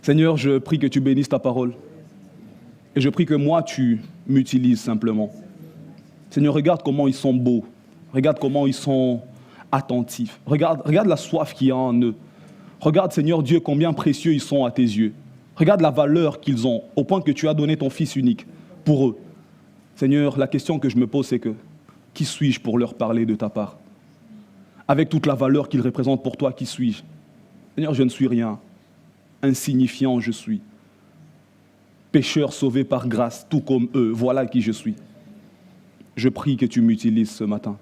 Seigneur, je prie que tu bénisses ta parole. Et je prie que moi, tu m'utilises simplement. Seigneur, regarde comment ils sont beaux. Regarde comment ils sont attentifs. Regarde la soif qu'il y a en eux. Regarde, Seigneur Dieu, combien précieux ils sont à tes yeux. Regarde la valeur qu'ils ont, au point que tu as donné ton Fils unique pour eux. Seigneur, la question que je me pose, c'est que qui suis-je pour leur parler de ta part? Avec toute la valeur qu'ils représentent pour toi, qui suis-je? Seigneur, je ne suis rien. Insignifiant je suis. Pécheur sauvé par grâce, tout comme eux. Voilà qui je suis. Je prie que tu m'utilises ce matin.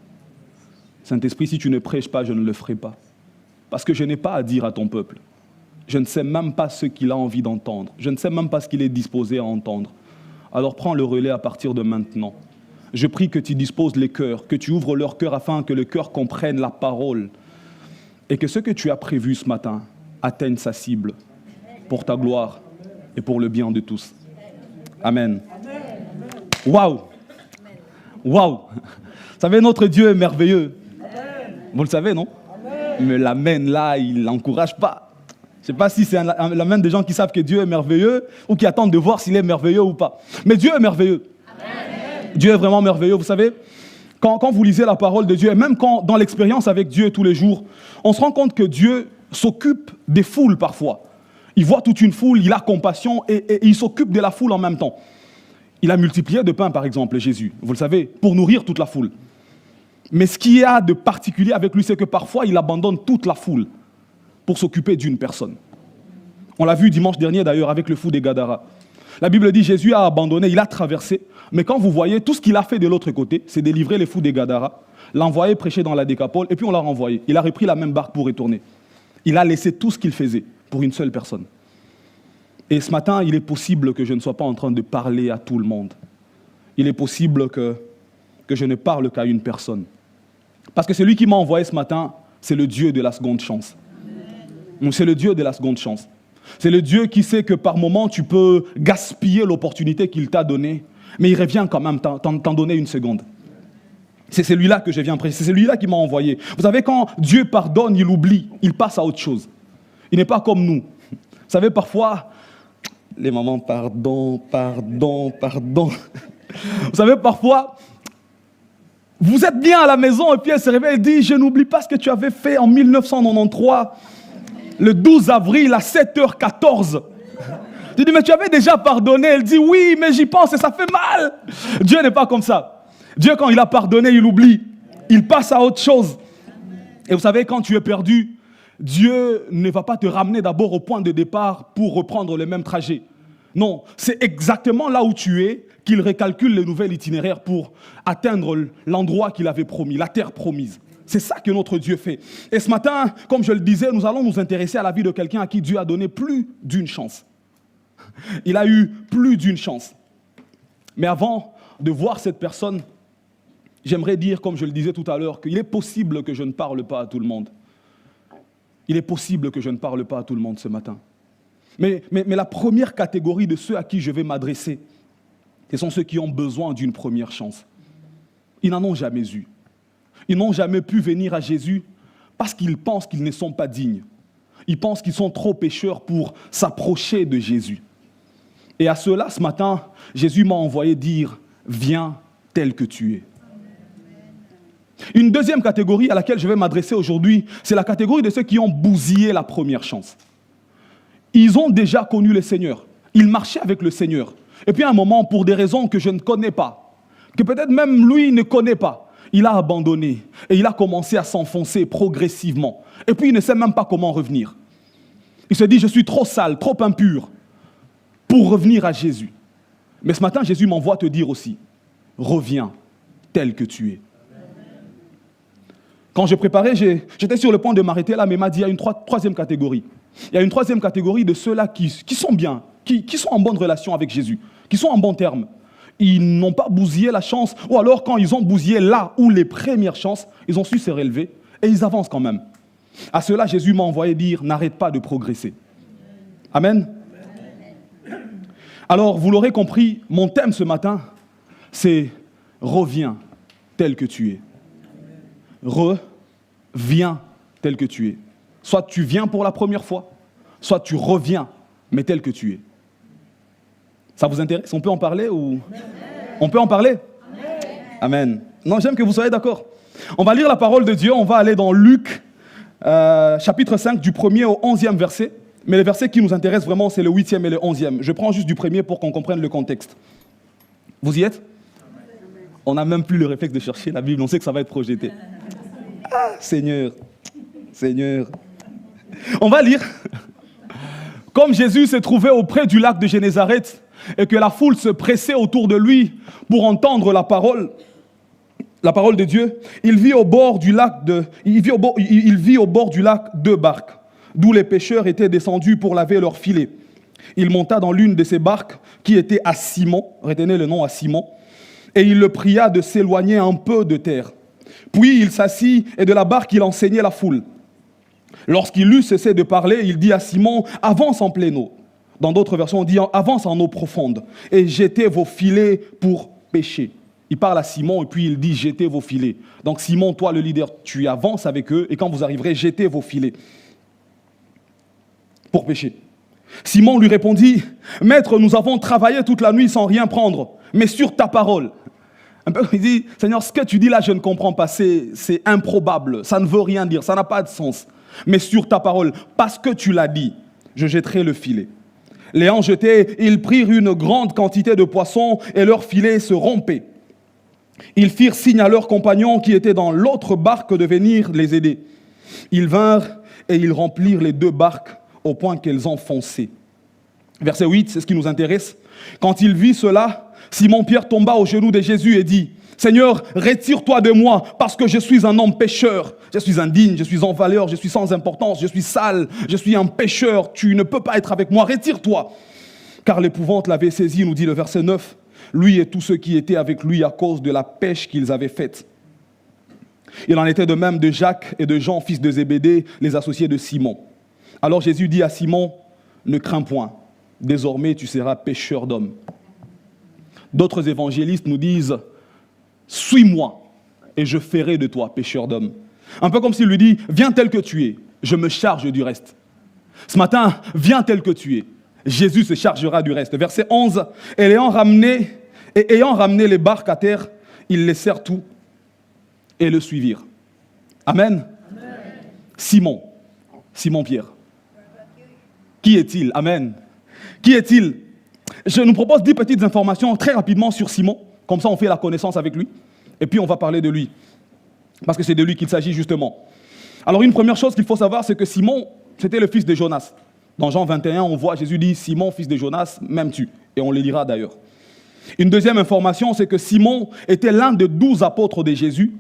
Saint-Esprit, si tu ne prêches pas, je ne le ferai pas. Parce que je n'ai pas à dire à ton peuple. Je ne sais même pas ce qu'il a envie d'entendre. Je ne sais même pas ce qu'il est disposé à entendre. Alors prends le relais à partir de maintenant. Je prie que tu disposes les cœurs, que tu ouvres leur cœur afin que le cœur comprenne la parole et que ce que tu as prévu ce matin atteigne sa cible pour ta gloire et pour le bien de tous. Amen. Waouh! Waouh! Vous savez, notre Dieu est merveilleux. Vous le savez, non? Mais l'amen là, il n'encourage pas. Je ne sais pas si c'est l'amen des gens qui savent que Dieu est merveilleux ou qui attendent de voir s'il est merveilleux ou pas. Mais Dieu est merveilleux. Amen. Dieu est vraiment merveilleux. Vous savez, quand vous lisez la parole de Dieu, et même quand dans l'expérience avec Dieu tous les jours, on se rend compte que Dieu s'occupe des foules parfois. Il voit toute une foule, il a compassion et il s'occupe de la foule en même temps. Il a multiplié de pain, par exemple, Jésus, vous le savez, pour nourrir toute la foule. Mais ce qu'il y a de particulier avec lui, c'est que parfois, il abandonne toute la foule pour s'occuper d'une personne. On l'a vu dimanche dernier, d'ailleurs, avec le fou des Gadara. La Bible dit Jésus a abandonné, il a traversé. Mais quand vous voyez, tout ce qu'il a fait de l'autre côté, c'est délivrer les fous des Gadara, l'envoyer prêcher dans la Décapole, et puis on l'a renvoyé. Il a repris la même barque pour retourner. Il a laissé tout ce qu'il faisait pour une seule personne. Et ce matin, il est possible que je ne sois pas en train de parler à tout le monde. Il est possible que je ne parle qu'à une personne. Parce que celui qui m'a envoyé ce matin, c'est le Dieu de la seconde chance. C'est le Dieu de la seconde chance. C'est le Dieu qui sait que par moment, tu peux gaspiller l'opportunité qu'il t'a donnée, mais il revient quand même t'en donner une seconde. C'est celui-là que je viens prêcher, c'est celui-là qui m'a envoyé. Vous savez, quand Dieu pardonne, il oublie, il passe à autre chose. Il n'est pas comme nous. Vous savez, parfois, les mamans, pardon. Vous savez, parfois, vous êtes bien à la maison et puis elle se réveille et dit « Je n'oublie pas ce que tu avais fait en 1993, le 12 avril à 7h14. » Tu dis « Mais tu avais déjà pardonné ?» Elle dit « Oui, mais j'y pense et ça fait mal. » Dieu n'est pas comme ça. Dieu, quand il a pardonné, il oublie. Il passe à autre chose. Et vous savez, quand tu es perdu, Dieu ne va pas te ramener d'abord au point de départ pour reprendre le même trajet. Non, c'est exactement là où tu es qu'il recalcule le nouvel itinéraire pour atteindre l'endroit qu'il avait promis, la terre promise. C'est ça que notre Dieu fait. Et ce matin, comme je le disais, nous allons nous intéresser à la vie de quelqu'un à qui Dieu a donné plus d'une chance. Il a eu plus d'une chance. Mais avant de voir cette personne, j'aimerais dire, comme je le disais tout à l'heure, qu'il est possible que je ne parle pas à tout le monde. Il est possible que je ne parle pas à tout le monde ce matin. Mais la première catégorie de ceux à qui je vais m'adresser, ce sont ceux qui ont besoin d'une première chance. Ils n'en ont jamais eu. Ils n'ont jamais pu venir à Jésus parce qu'ils pensent qu'ils ne sont pas dignes. Ils pensent qu'ils sont trop pécheurs pour s'approcher de Jésus. Et à ceux-là, ce matin, Jésus m'a envoyé dire « Viens tel que tu es ». Une deuxième catégorie à laquelle je vais m'adresser aujourd'hui, c'est la catégorie de ceux qui ont bousillé la première chance. Ils ont déjà connu le Seigneur. Ils marchaient avec le Seigneur. Et puis à un moment, pour des raisons que je ne connais pas, que peut-être même lui ne connaît pas, il a abandonné et il a commencé à s'enfoncer progressivement. Et puis il ne sait même pas comment revenir. Il se dit, je suis trop sale, trop impur pour revenir à Jésus. Mais ce matin, Jésus m'envoie te dire aussi, reviens tel que tu es. Quand je préparais, j'étais sur le point de m'arrêter là, mais il m'a dit, il y a une troisième catégorie. Il y a une troisième catégorie de ceux-là qui sont bien, qui sont en bonne relation avec Jésus, qui sont en bon terme. Ils n'ont pas bousillé la chance, ou alors quand ils ont bousillé là où les premières chances, ils ont su se relever et ils avancent quand même. À ceux-là, Jésus m'a envoyé dire, n'arrête pas de progresser. Amen. Alors, vous l'aurez compris, mon thème ce matin, c'est « Reviens tel que tu es ». Reviens tel que tu es. Soit tu viens pour la première fois, soit tu reviens mais tel que tu es. Ça vous intéresse? On peut en parler ou... On peut en parler? Amen. Non, j'aime que vous soyez d'accord. On va lire la parole de Dieu, on va aller dans Luc, chapitre 5, du 1er au 11e verset. Mais le verset qui nous intéresse vraiment, c'est le 8e et le 11e. Je prends juste du premier pour qu'on comprenne le contexte. Vous y êtes? On n'a même plus le réflexe de chercher la Bible, on sait que ça va être projeté. Ah, Seigneur, Seigneur. On va lire. Comme Jésus se trouvait auprès du lac de Génézareth et que la foule se pressait autour de lui pour entendre la parole de Dieu, il vit au bord du lac deux barques, d'où les pêcheurs étaient descendus pour laver leurs filets. Il monta dans l'une de ces barques qui était à Simon, retenez le nom à Simon, et il le pria de s'éloigner un peu de terre. Puis il s'assit et de la barque il enseignait la foule. Lorsqu'il eut cessé de parler, il dit à Simon, avance en pleine eau. Dans d'autres versions, on dit avance en eau profonde et jetez vos filets pour pêcher. Il parle à Simon et puis il dit jetez vos filets. Donc Simon, toi le leader, tu avances avec eux et quand vous arriverez, jetez vos filets pour pêcher. Simon lui répondit, maître, nous avons travaillé toute la nuit sans rien prendre, mais sur ta parole. Il dit, Seigneur, ce que tu dis là, je ne comprends pas, c'est improbable, ça ne veut rien dire, ça n'a pas de sens. Mais sur ta parole, parce que tu l'as dit, je jetterai le filet. L'ayant jeté, ils prirent une grande quantité de poissons et leur filet se rompait. Ils firent signe à leurs compagnons qui étaient dans l'autre barque de venir les aider. Ils vinrent et ils remplirent les deux barques au point qu'elles enfonçaient. Verset 8, c'est ce qui nous intéresse. Quand il vit cela, Simon-Pierre tomba aux genoux de Jésus et dit, « Seigneur, retire-toi de moi, parce que je suis un homme pécheur. Je suis indigne, je suis en valeur, je suis sans importance, je suis sale, je suis un pécheur. Tu ne peux pas être avec moi, retire-toi. » Car l'épouvante l'avait saisi, nous dit le verset 9, lui et tous ceux qui étaient avec lui à cause de la pêche qu'ils avaient faite. Il en était de même de Jacques et de Jean, fils de Zébédée, les associés de Simon. Alors Jésus dit à Simon, « Ne crains point, désormais tu seras pêcheur d'hommes. » D'autres évangélistes nous disent, « Suis-moi et je ferai de toi pêcheur d'hommes. » Un peu comme s'il lui dit, « Viens tel que tu es, je me charge du reste. » Ce matin, viens tel que tu es, Jésus se chargera du reste. Verset 11, « Et ayant ramené les barques à terre, ils laissèrent tout et le suivirent. » Amen. Amen. Simon-Pierre. Qui est-il? Amen. Qui est-il? Je nous propose 10 petites informations très rapidement sur Simon. Comme ça, on fait la connaissance avec lui. Et puis, on va parler de lui. Parce que c'est de lui qu'il s'agit justement. Alors, une première chose qu'il faut savoir, c'est que Simon, c'était le fils de Jonas. Dans Jean 21, on voit Jésus dit « Simon, fils de Jonas, m'aimes-tu » Et on le lira d'ailleurs. Une deuxième information, c'est que Simon était l'un des 12 apôtres de Jésus,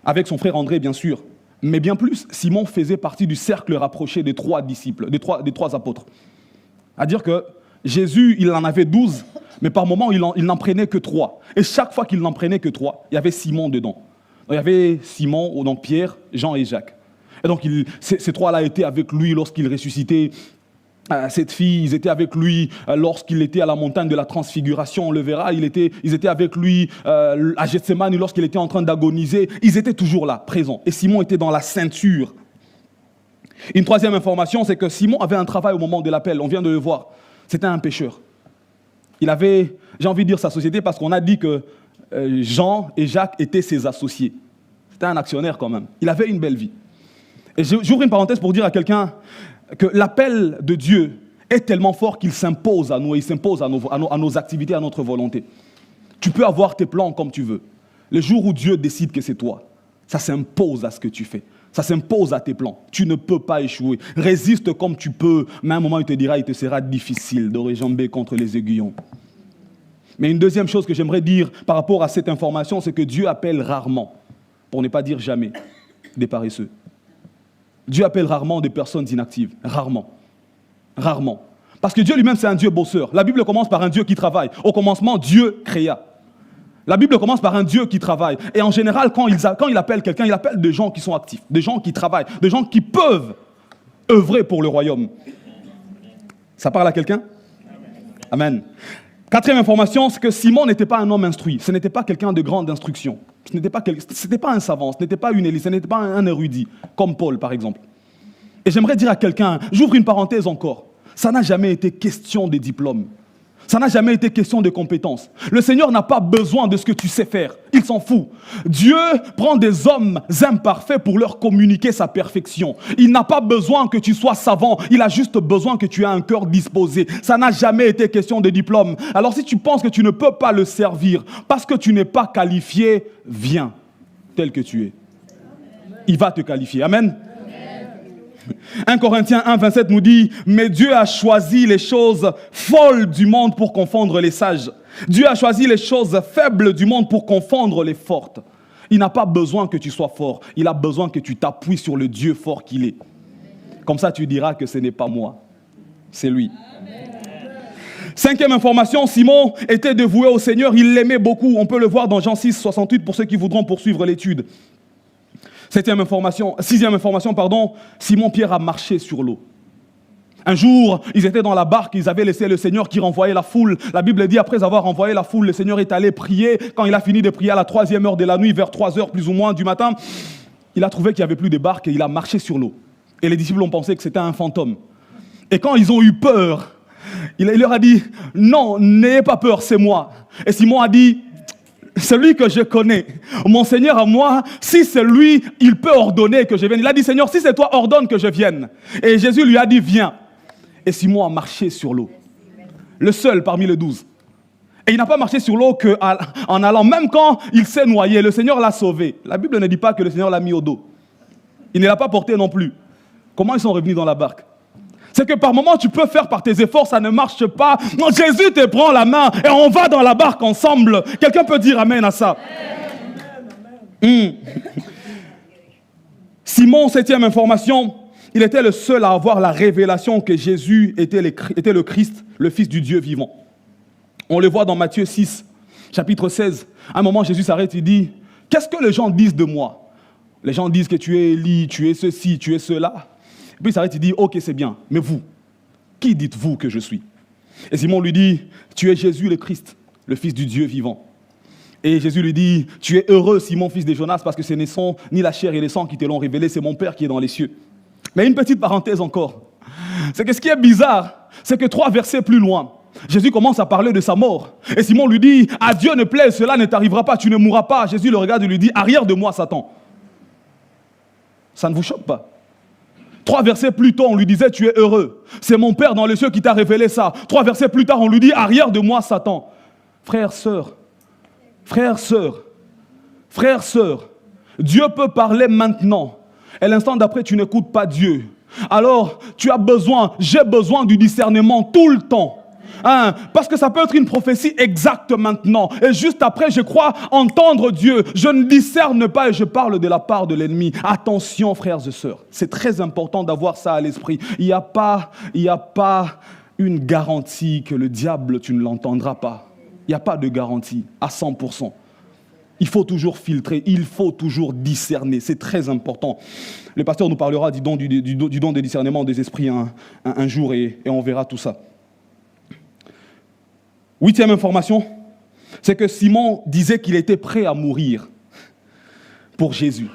avec son frère André, bien sûr. Mais bien plus, Simon faisait partie du cercle rapproché des 3 disciples, des trois apôtres. C'est-à-dire que Jésus, il en avait 12, mais par moments, il n'en prenait que 3. Et chaque fois qu'il n'en prenait que 3, il y avait Simon dedans. Donc, il y avait Simon, donc Pierre, Jean et Jacques. Et donc, ces 3-là étaient avec lui lorsqu'il ressuscitait cette fille. Ils étaient avec lui lorsqu'il était à la montagne de la transfiguration. On le verra, ils étaient avec lui à Gethsémani lorsqu'il était en train d'agoniser. Ils étaient toujours là, présents. Et Simon était dans la ceinture. Une troisième information, c'est que Simon avait un travail au moment de l'appel. On vient de le voir. C'était un pêcheur. Il avait, j'ai envie de dire sa société, parce qu'on a dit que Jean et Jacques étaient ses associés. C'était un actionnaire quand même. Il avait une belle vie. Et j'ouvre une parenthèse pour dire à quelqu'un que l'appel de Dieu est tellement fort qu'il s'impose à nous, et il s'impose à nos activités, à notre volonté. Tu peux avoir tes plans comme tu veux. Le jour où Dieu décide que c'est toi, ça s'impose à ce que tu fais. Ça s'impose à tes plans. Tu ne peux pas échouer. Résiste comme tu peux, mais à un moment, il te dira, il te sera difficile de réjamber contre les aiguillons. Mais une deuxième chose que j'aimerais dire par rapport à cette information, c'est que Dieu appelle rarement, pour ne pas dire jamais, des paresseux. Dieu appelle rarement des personnes inactives. Rarement. Rarement. Parce que Dieu lui-même, c'est un Dieu bosseur. La Bible commence par un Dieu qui travaille. Au commencement, Dieu créa. La Bible commence par un Dieu qui travaille. Et en général, quand il appelle quelqu'un, il appelle des gens qui sont actifs, des gens qui travaillent, des gens qui peuvent œuvrer pour le royaume. Ça parle à quelqu'un? Amen. Quatrième information, c'est que Simon n'était pas un homme instruit. Ce n'était pas quelqu'un de grande instruction. Ce n'était pas un savant, ce n'était pas une élite, ce n'était pas un érudit, comme Paul par exemple. Et j'aimerais dire à quelqu'un, j'ouvre une parenthèse encore, Ça n'a jamais été question de diplôme. Ça n'a jamais été question de compétences. Le Seigneur n'a pas besoin de ce que tu sais faire. Il s'en fout. Dieu prend des hommes imparfaits pour leur communiquer sa perfection. Il n'a pas besoin que tu sois savant. Il a juste besoin que tu aies un cœur disposé. Ça n'a jamais été question de diplôme. Alors si tu penses que tu ne peux pas le servir parce que tu n'es pas qualifié, viens tel que tu es. Il va te qualifier. Amen. 1 Corinthiens 1, 27 nous dit « Mais Dieu a choisi les choses folles du monde pour confondre les sages. Dieu a choisi les choses faibles du monde pour confondre les fortes. » Il n'a pas besoin que tu sois fort. Il a besoin que tu t'appuies sur le Dieu fort qu'il est. Comme ça, tu diras que ce n'est pas moi, c'est lui. Cinquième information, Simon était dévoué au Seigneur. Il l'aimait beaucoup. On peut le voir dans Jean 6, 68 pour ceux qui voudront poursuivre l'étude. Sixième information, Simon-Pierre a marché sur l'eau. Un jour, ils étaient dans la barque, ils avaient laissé le Seigneur qui renvoyait la foule. La Bible dit, après avoir renvoyé la foule, le Seigneur est allé prier. Quand il a fini de prier à la 3e heure de la nuit, vers 3 heures plus ou moins du matin, il a trouvé qu'il n'y avait plus de barque et il a marché sur l'eau. Et les disciples ont pensé que c'était un fantôme. Et quand ils ont eu peur, il leur a dit, non, n'ayez pas peur, c'est moi. Et Simon a dit, celui que je connais, mon Seigneur à moi, si c'est lui, il peut ordonner que je vienne. Il a dit, Seigneur, si c'est toi, ordonne que je vienne. Et Jésus lui a dit, viens. Et Simon a marché sur l'eau. Le seul parmi les 12. Et il n'a pas marché sur l'eau qu'en allant, même quand il s'est noyé, le Seigneur l'a sauvé. La Bible ne dit pas que le Seigneur l'a mis au dos. Il ne l'a pas porté non plus. Comment ils sont revenus dans la barque? C'est que par moments, tu peux faire par tes efforts, ça ne marche pas. Non, Jésus te prend la main et on va dans la barque ensemble. Quelqu'un peut dire amen à ça? Simon, 7e information, il était le seul à avoir la révélation que Jésus était le Christ, le Fils du Dieu vivant. On le voit dans Matthieu 6, chapitre 16. À un moment, Jésus s'arrête et dit, qu'est-ce que les gens disent de moi? Les gens disent que tu es Élie, tu es ceci, tu es cela. Et puis il s'arrête et dit, ok, c'est bien, mais vous, qui dites-vous que je suis? Et Simon lui dit, tu es Jésus le Christ, le Fils du Dieu vivant. Et Jésus lui dit, tu es heureux, Simon, fils de Jonas, parce que ce ne sont ni la chair et le sang qui te l'ont révélé, c'est mon Père qui est dans les cieux. Mais une petite parenthèse encore, c'est que ce qui est bizarre, c'est que 3 versets plus loin, Jésus commence à parler de sa mort. Et Simon lui dit, à Dieu ne plaise, cela ne t'arrivera pas, tu ne mourras pas. Jésus le regarde et lui dit, arrière de moi, Satan. Ça ne vous choque pas? 3 versets plus tôt, on lui disait, tu es heureux. C'est mon Père dans les cieux qui t'a révélé ça. 3 versets plus tard, on lui dit, arrière de moi, Satan. Frères, sœurs, Dieu peut parler maintenant. Et l'instant d'après, tu n'écoutes pas Dieu. Alors, j'ai besoin du discernement tout le temps. Parce que ça peut être une prophétie exacte maintenant. Et juste après, je crois entendre Dieu. Je ne discerne pas et je parle de la part de l'ennemi. Attention, frères et sœurs. C'est très important d'avoir ça à l'esprit. Il n'y a pas une garantie que le diable, tu ne l'entendras pas. Il n'y a pas de garantie à 100%. Il faut toujours filtrer, il faut toujours discerner. C'est très important. Le pasteur nous parlera du don de discernement des esprits un jour et on verra tout ça. 8e information, c'est que Simon disait qu'il était prêt à mourir pour Jésus.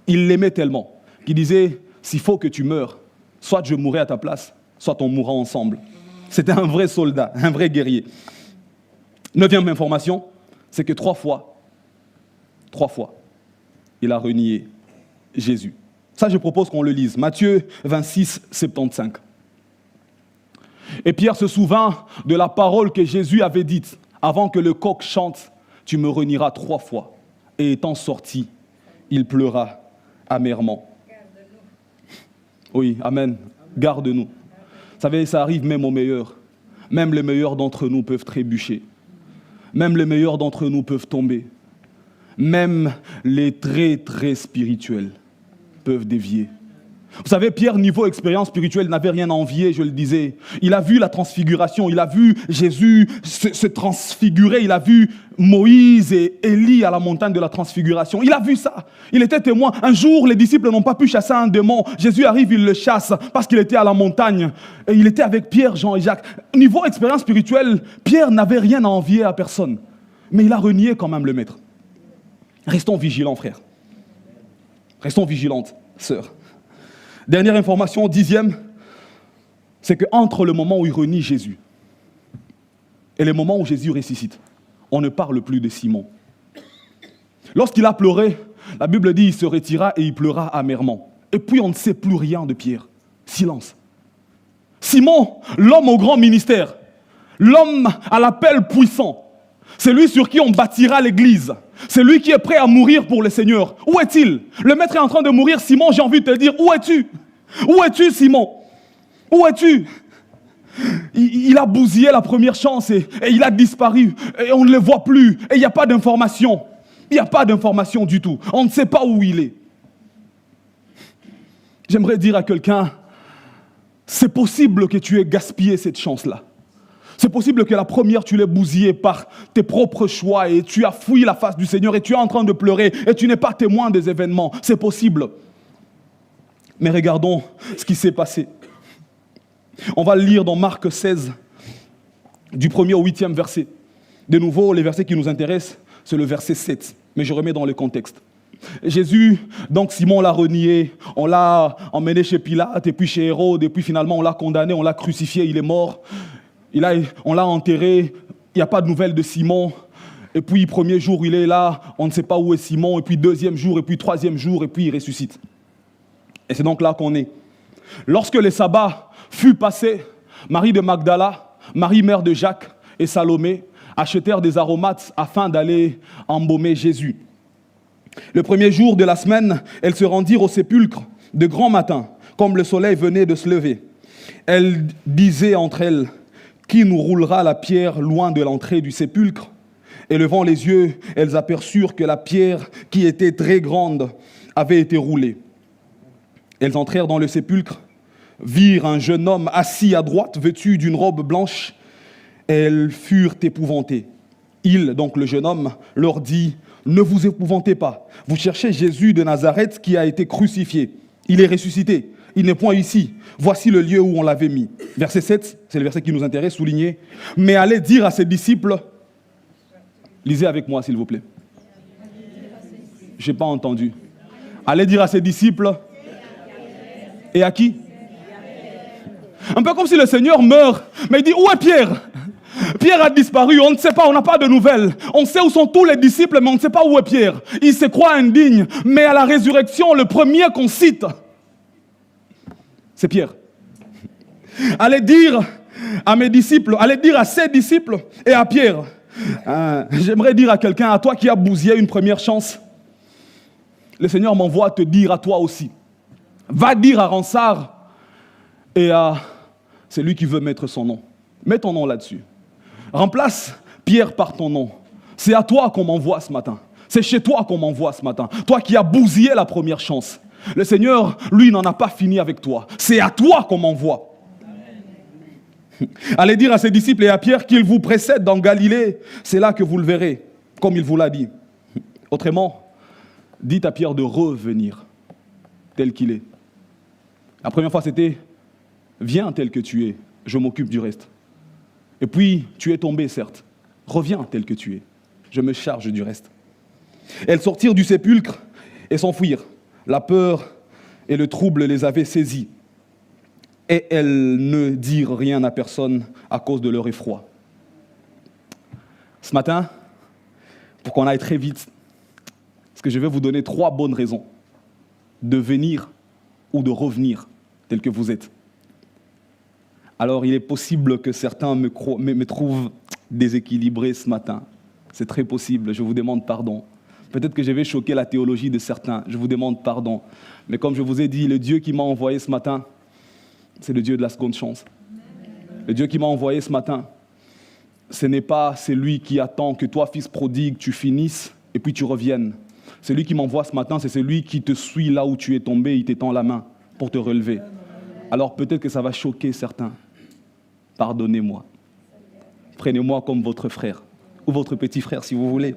Il l'aimait tellement qu'il disait, s'il faut que tu meurs, soit je mourrai à ta place, soit on mourra ensemble. C'était un vrai soldat, un vrai guerrier. 9e information, c'est que 3 fois, il a renié Jésus. Ça, je propose qu'on le lise. Matthieu 26, 75. Et Pierre se souvint de la parole que Jésus avait dite. Avant que le coq chante, tu me renieras 3 fois. Et étant sorti, il pleura amèrement. Oui, amen. Garde-nous. Vous savez, ça arrive même aux meilleurs. Même les meilleurs d'entre nous peuvent trébucher. Même les meilleurs d'entre nous peuvent tomber. Même les très, très spirituels peuvent dévier. Vous savez, Pierre, niveau expérience spirituelle, n'avait rien à envier, je le disais. Il a vu la transfiguration, il a vu Jésus se transfigurer, il a vu Moïse et Élie à la montagne de la transfiguration. Il a vu ça, il était témoin. Un jour, les disciples n'ont pas pu chasser un démon. Jésus arrive, il le chasse parce qu'il était à la montagne. Et il était avec Pierre, Jean et Jacques. Niveau expérience spirituelle, Pierre n'avait rien à envier à personne. Mais il a renié quand même le maître. Restons vigilants, frères. Restons vigilantes, sœurs. Dernière information, 10e, c'est qu'entre le moment où il renie Jésus et le moment où Jésus ressuscite, on ne parle plus de Simon. Lorsqu'il a pleuré, la Bible dit qu'il se retira et il pleura amèrement. Et puis on ne sait plus rien de Pierre. Silence. Simon, l'homme au grand ministère, l'homme à l'appel puissant, c'est lui sur qui on bâtira l'église. C'est lui qui est prêt à mourir pour le Seigneur. Où est-il? Le maître est en train de mourir. Simon, j'ai envie de te dire, où es-tu? Où es-tu, Simon? Où es-tu? Il a bousillé la première chance et il a disparu. Et on ne le voit plus. Et il n'y a pas d'information. Il n'y a pas d'information du tout. On ne sait pas où il est. J'aimerais dire à quelqu'un, c'est possible que tu aies gaspillé cette chance-là. C'est possible que la première, tu l'aies bousillée par tes propres choix et tu as fui la face du Seigneur et tu es en train de pleurer et tu n'es pas témoin des événements. C'est possible. Mais regardons ce qui s'est passé. On va le lire dans Marc 16, du 1er au 8e verset. De nouveau, les versets qui nous intéressent, c'est le verset 7. Mais je remets dans le contexte. Jésus, donc Simon l'a renié, on l'a emmené chez Pilate et puis chez Hérode et puis finalement on l'a condamné, on l'a crucifié, il est mort. On l'a enterré, il n'y a pas de nouvelles de Simon. Et puis, premier jour, il est là, on ne sait pas où est Simon. Et puis, deuxième jour, et puis troisième jour, et puis il ressuscite. Et c'est donc là qu'on est. Lorsque le sabbat fut passé, Marie de Magdala, Marie mère de Jacques et Salomé achetèrent des aromates afin d'aller embaumer Jésus. Le premier jour de la semaine, elles se rendirent au sépulcre de grand matin, comme le soleil venait de se lever. Elles disaient entre elles, « Qui nous roulera la pierre loin de l'entrée du sépulcre ?» Et levant les yeux, elles aperçurent que la pierre, qui était très grande, avait été roulée. Elles entrèrent dans le sépulcre, virent un jeune homme assis à droite, vêtu d'une robe blanche, et elles furent épouvantées. Il, donc le jeune homme, leur dit, « Ne vous épouvantez pas, vous cherchez Jésus de Nazareth qui a été crucifié. Il est ressuscité. Il n'est point ici. Voici le lieu où on l'avait mis. » Verset 7, c'est le verset qui nous intéresse, souligné. « Mais allez dire à ses disciples... » Lisez avec moi, s'il vous plaît. Je n'ai pas entendu. Allez dire à ses disciples... Et à qui? Un peu comme si le Seigneur meurt, mais il dit, où est Pierre? Pierre a disparu, on ne sait pas, on n'a pas de nouvelles. On sait où sont tous les disciples, mais on ne sait pas où est Pierre. Il se croit indigne, mais à la résurrection, le premier qu'on cite, c'est Pierre. Allez dire à mes disciples, allez dire à ses disciples et à Pierre. J'aimerais dire à quelqu'un, à toi qui as bousillé une première chance, le Seigneur m'envoie te dire à toi aussi. Va dire à Ransard et à celui qui veut mettre son nom. Mets ton nom là-dessus. Remplace Pierre par ton nom. C'est à toi qu'on m'envoie ce matin. C'est chez toi qu'on m'envoie ce matin. Toi qui as bousillé la première chance. Le Seigneur, lui, n'en a pas fini avec toi. C'est à toi qu'on m'envoie. Allez dire à ses disciples et à Pierre qu'il vous précède dans Galilée. C'est là que vous le verrez, comme il vous l'a dit. Autrement, dites à Pierre de revenir tel qu'il est. La première fois, c'était « Viens tel que tu es, je m'occupe du reste. » Et puis, tu es tombé, certes. Reviens tel que tu es, je me charge du reste. Elles sortirent du sépulcre et s'enfuirent. La peur et le trouble les avaient saisies. Et elles ne dirent rien à personne à cause de leur effroi. Ce matin, pour qu'on aille très vite, parce que je vais vous donner 3 bonnes raisons de venir ou de revenir tel que vous êtes. Alors, il est possible que certains me trouvent déséquilibré ce matin. C'est très possible, je vous demande pardon. Peut-être que je vais choquer la théologie de certains, je vous demande pardon. Mais comme je vous ai dit, le Dieu qui m'a envoyé ce matin, c'est le Dieu de la seconde chance. Le Dieu qui m'a envoyé ce matin, ce n'est pas celui qui attend que toi, fils prodigue, tu finisses et puis tu reviennes. Celui qui m'envoie ce matin, c'est celui qui te suit là où tu es tombé, il t'étend la main pour te relever. Alors peut-être que ça va choquer certains. Pardonnez-moi. Prenez-moi comme votre frère, ou votre petit frère si vous voulez.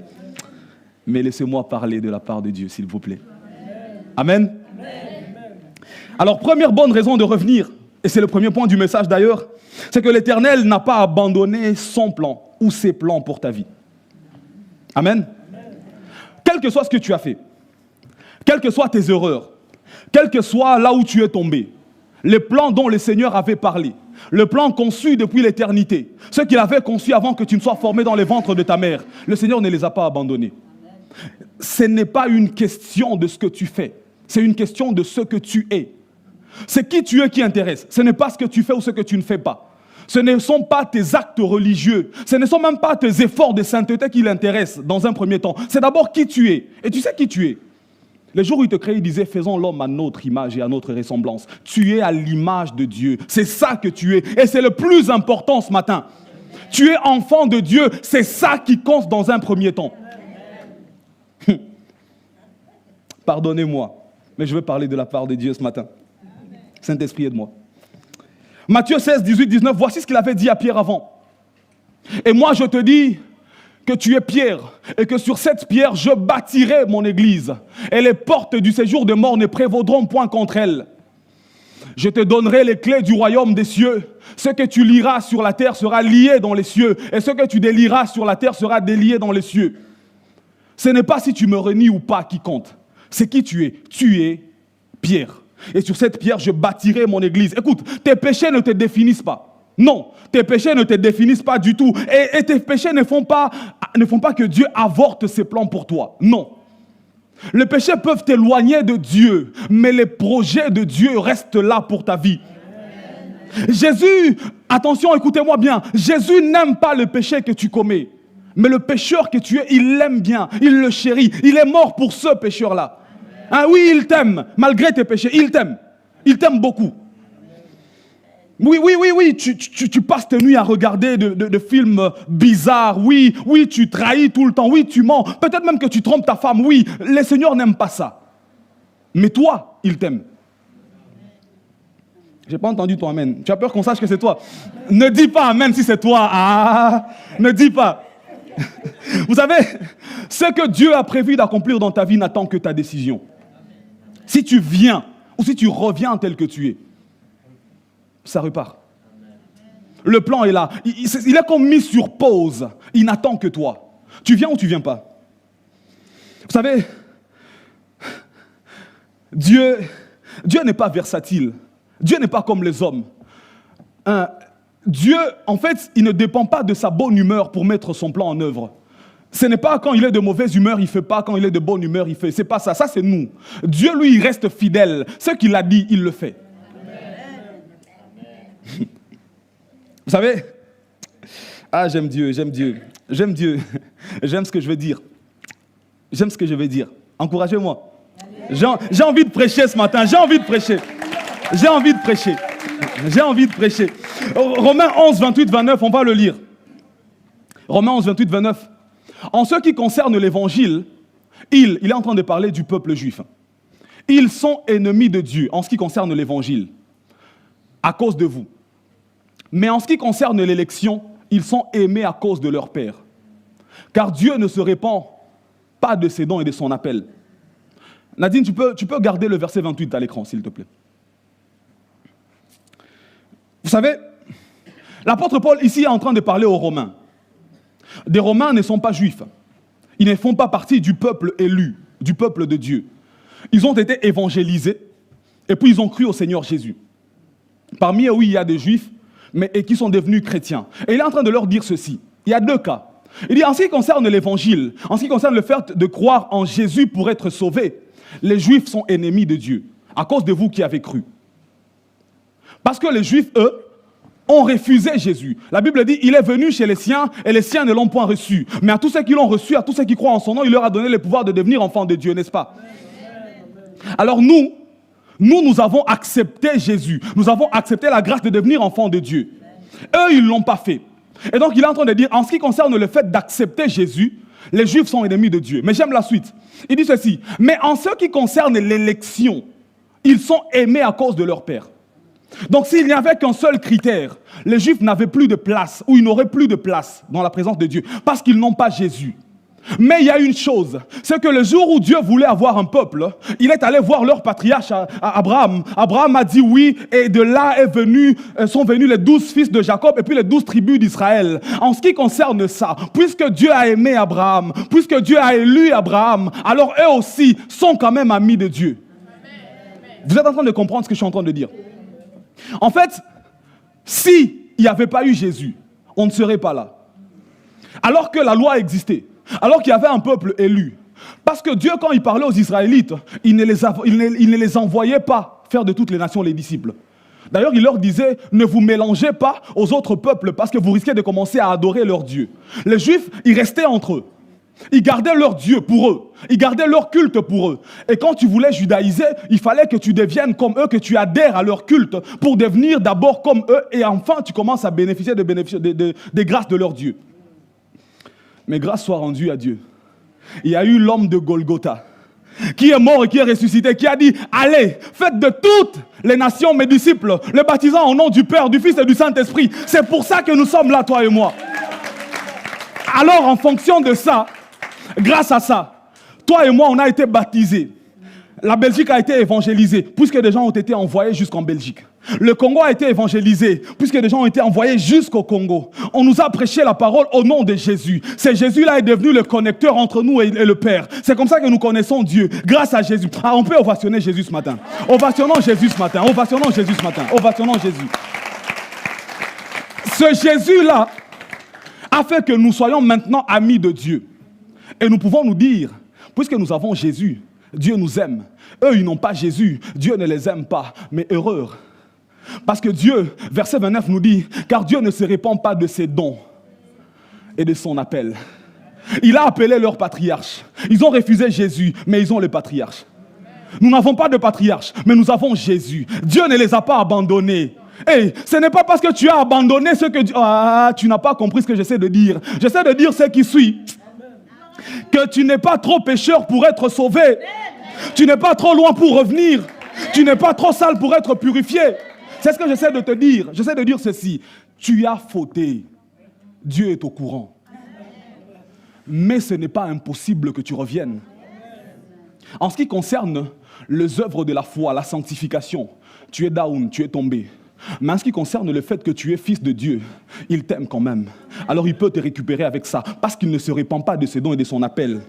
Mais laissez-moi parler de la part de Dieu, s'il vous plaît. Amen. Alors, première bonne raison de revenir, et c'est le premier point du message d'ailleurs, c'est que l'Éternel n'a pas abandonné son plan ou ses plans pour ta vie. Amen. Quel que soit ce que tu as fait, quelles que soient tes erreurs, quel que soit là où tu es tombé, les plans dont le Seigneur avait parlé, Le plan conçu depuis l'éternité. Ce qu'il avait conçu avant que tu ne sois formé dans les ventres de ta mère. Le Seigneur ne les a pas abandonnés. Ce n'est pas une question de ce que tu fais. C'est une question de ce que tu es. C'est qui tu es qui intéresse. Ce n'est pas ce que tu fais ou ce que tu ne fais pas. Ce ne sont pas tes actes religieux. Ce ne sont même pas tes efforts de sainteté qui l'intéressent dans un premier temps. C'est d'abord qui tu es. Et tu sais qui tu es. Le jour où il te créait, il disait « Faisons l'homme à notre image et à notre ressemblance ». Tu es à l'image de Dieu. C'est ça que tu es. Et c'est le plus important ce matin. Tu es enfant de Dieu. C'est ça qui compte dans un premier temps. Pardonnez-moi, mais je veux parler de la part de Dieu ce matin. Saint-Esprit, aide-moi. Matthieu 16, 18, 19, voici ce qu'il avait dit à Pierre avant. Et moi, je te dis que tu es Pierre, et que sur cette pierre, je bâtirai mon église. Et les portes du séjour de mort ne prévaudront point contre elle. Je te donnerai les clés du royaume des cieux. Ce que tu liras sur la terre sera lié dans les cieux, et ce que tu délieras sur la terre sera délié dans les cieux. Ce n'est pas si tu me renies ou pas qui compte. C'est qui tu es. Tu es Pierre. Et sur cette pierre, je bâtirai mon église. Écoute, tes péchés ne te définissent pas. Non, tes péchés ne te définissent pas du tout. Et tes péchés ne font pas que Dieu avorte ses plans pour toi. Non. Les péchés peuvent t'éloigner de Dieu, mais les projets de Dieu restent là pour ta vie. Jésus, attention, écoutez-moi bien, Jésus n'aime pas le péché que tu commets. Mais le pécheur que tu es, il l'aime bien, il le chérit. Il est mort pour ce pécheur-là. Hein, oui, il t'aime, malgré tes péchés, il t'aime. Il t'aime beaucoup. Oui, tu passes tes nuits à regarder de films bizarres. Oui, tu trahis tout le temps. Oui, tu mens. Peut-être même que tu trompes ta femme. Oui, le Seigneur n'aime pas ça. Mais toi, il t'aime. J'ai pas entendu ton amen. Tu as peur qu'on sache que c'est toi. Ne dis pas amen si c'est toi. Ah, ne dis pas. Vous savez, ce que Dieu a prévu d'accomplir dans ta vie n'attend que ta décision. Si tu viens ou si tu reviens tel que tu es, ça repart. Le plan est là. Il est comme mis sur pause. Il n'attend que toi. Tu viens ou tu ne viens pas. Vous savez, Dieu n'est pas versatile. Dieu n'est pas comme les hommes. Dieu, en fait, il ne dépend pas de sa bonne humeur pour mettre son plan en œuvre. Ce n'est pas quand il est de mauvaise humeur, il ne fait pas. Quand il est de bonne humeur, il fait. C'est pas ça. Ça, c'est nous. Dieu, lui, il reste fidèle. Ce qu'il a dit, il le fait. Amen. Vous savez, j'aime Dieu. J'aime ce que je veux dire. J'aime ce que je vais dire. Encouragez-moi. J'ai envie de prêcher ce matin. J'ai envie de prêcher. Romains 11, 28, 29, on va le lire. Romains 11, 28, 29. En ce qui concerne l'évangile, il est en train de parler du peuple juif. Ils sont ennemis de Dieu en ce qui concerne l'évangile, à cause de vous. Mais en ce qui concerne l'élection, ils sont aimés à cause de leur Père. Car Dieu ne se répand pas de ses dons et de son appel. Nadine, tu peux garder le verset 28 à l'écran, s'il te plaît. Vous savez, l'apôtre Paul ici est en train de parler aux Romains. Des Romains ne sont pas juifs. Ils ne font pas partie du peuple élu, du peuple de Dieu. Ils ont été évangélisés et puis ils ont cru au Seigneur Jésus. Parmi eux, oui, il y a des juifs et qui sont devenus chrétiens. Et il est en train de leur dire ceci. Il y a deux cas. Il dit, en ce qui concerne l'évangile, en ce qui concerne le fait de croire en Jésus pour être sauvé, les juifs sont ennemis de Dieu à cause de vous qui avez cru. Parce que les juifs, eux, ont refusé Jésus. La Bible dit, il est venu chez les siens et les siens ne l'ont point reçu. Mais à tous ceux qui l'ont reçu, à tous ceux qui croient en son nom, il leur a donné le pouvoir de devenir enfants de Dieu, n'est-ce pas? Alors nous avons accepté Jésus. Nous avons accepté la grâce de devenir enfants de Dieu. Eux, ils ne l'ont pas fait. Et donc, il est en train de dire, en ce qui concerne le fait d'accepter Jésus, les Juifs sont ennemis de Dieu. Mais j'aime la suite. Il dit ceci, mais en ce qui concerne l'élection, ils sont aimés à cause de leur Père. Donc, s'il n'y avait qu'un seul critère, les Juifs n'avaient plus de place, ou ils n'auraient plus de place dans la présence de Dieu, parce qu'ils n'ont pas Jésus. Mais il y a une chose, c'est que le jour où Dieu voulait avoir un peuple, il est allé voir leur patriarche Abraham. Abraham a dit oui, et de là sont venus les 12 fils de Jacob et puis les 12 tribus d'Israël. En ce qui concerne ça, puisque Dieu a aimé Abraham, puisque Dieu a élu Abraham, alors eux aussi sont quand même amis de Dieu. Vous êtes en train de comprendre ce que je suis en train de dire? En fait, s'il n'y avait pas eu Jésus, on ne serait pas là. Alors que la loi existait, alors qu'il y avait un peuple élu. Parce que Dieu, quand il parlait aux Israélites, il ne les envoyait pas faire de toutes les nations les disciples. D'ailleurs, il leur disait, ne vous mélangez pas aux autres peuples parce que vous risquez de commencer à adorer leur Dieu. Les Juifs, ils restaient entre eux. Ils gardaient leur Dieu pour eux. Ils gardaient leur culte pour eux. Et quand tu voulais judaïser, il fallait que tu deviennes comme eux, que tu adhères à leur culte pour devenir d'abord comme eux et enfin tu commences à bénéficier des grâces de leur Dieu. Mais grâce soit rendue à Dieu. Il y a eu l'homme de Golgotha qui est mort et qui est ressuscité, qui a dit, allez, faites de toutes les nations mes disciples, les baptisant au nom du Père, du Fils et du Saint-Esprit. C'est pour ça que nous sommes là, toi et moi. Alors, en fonction de ça, grâce à ça, toi et moi, on a été baptisés. La Belgique a été évangélisée, puisque des gens ont été envoyés jusqu'en Belgique. Le Congo a été évangélisé, puisque des gens ont été envoyés jusqu'au Congo. On nous a prêché la parole au nom de Jésus. C'est Jésus-là est devenu le connecteur entre nous et le Père. C'est comme ça que nous connaissons Dieu, grâce à Jésus. Ah, on peut ovationner Jésus ce matin. Ovationnons Jésus ce matin. Ovationnons Jésus ce matin. Ovationnons Jésus. Ce Jésus-là a fait que nous soyons maintenant amis de Dieu. Et nous pouvons nous dire, puisque nous avons Jésus, Dieu nous aime. Eux, ils n'ont pas Jésus. Dieu ne les aime pas. Mais heureux. Parce que Dieu, verset 29 nous dit, car Dieu ne se répand pas de ses dons et de son appel. Il a appelé leurs patriarches. Ils ont refusé Jésus, mais ils ont le patriarche. Nous n'avons pas de patriarche, mais nous avons Jésus. Dieu ne les a pas abandonnés. Hey, ce n'est pas parce que tu as abandonné ce que Dieu... Ah, tu n'as pas compris ce que j'essaie de dire. J'essaie de dire ce qui suit. Que tu n'es pas trop pécheur pour être sauvé. Tu n'es pas trop loin pour revenir. Tu n'es pas trop sale pour être purifié. C'est ce que j'essaie de te dire. J'essaie de dire ceci. Tu as fauté. Dieu est au courant. Mais ce n'est pas impossible que tu reviennes. En ce qui concerne les œuvres de la foi, la sanctification, tu es down, tu es tombé. Mais en ce qui concerne le fait que tu es fils de Dieu, il t'aime quand même. Alors il peut te récupérer avec ça, parce qu'il ne se répand pas de ses dons et de son appel.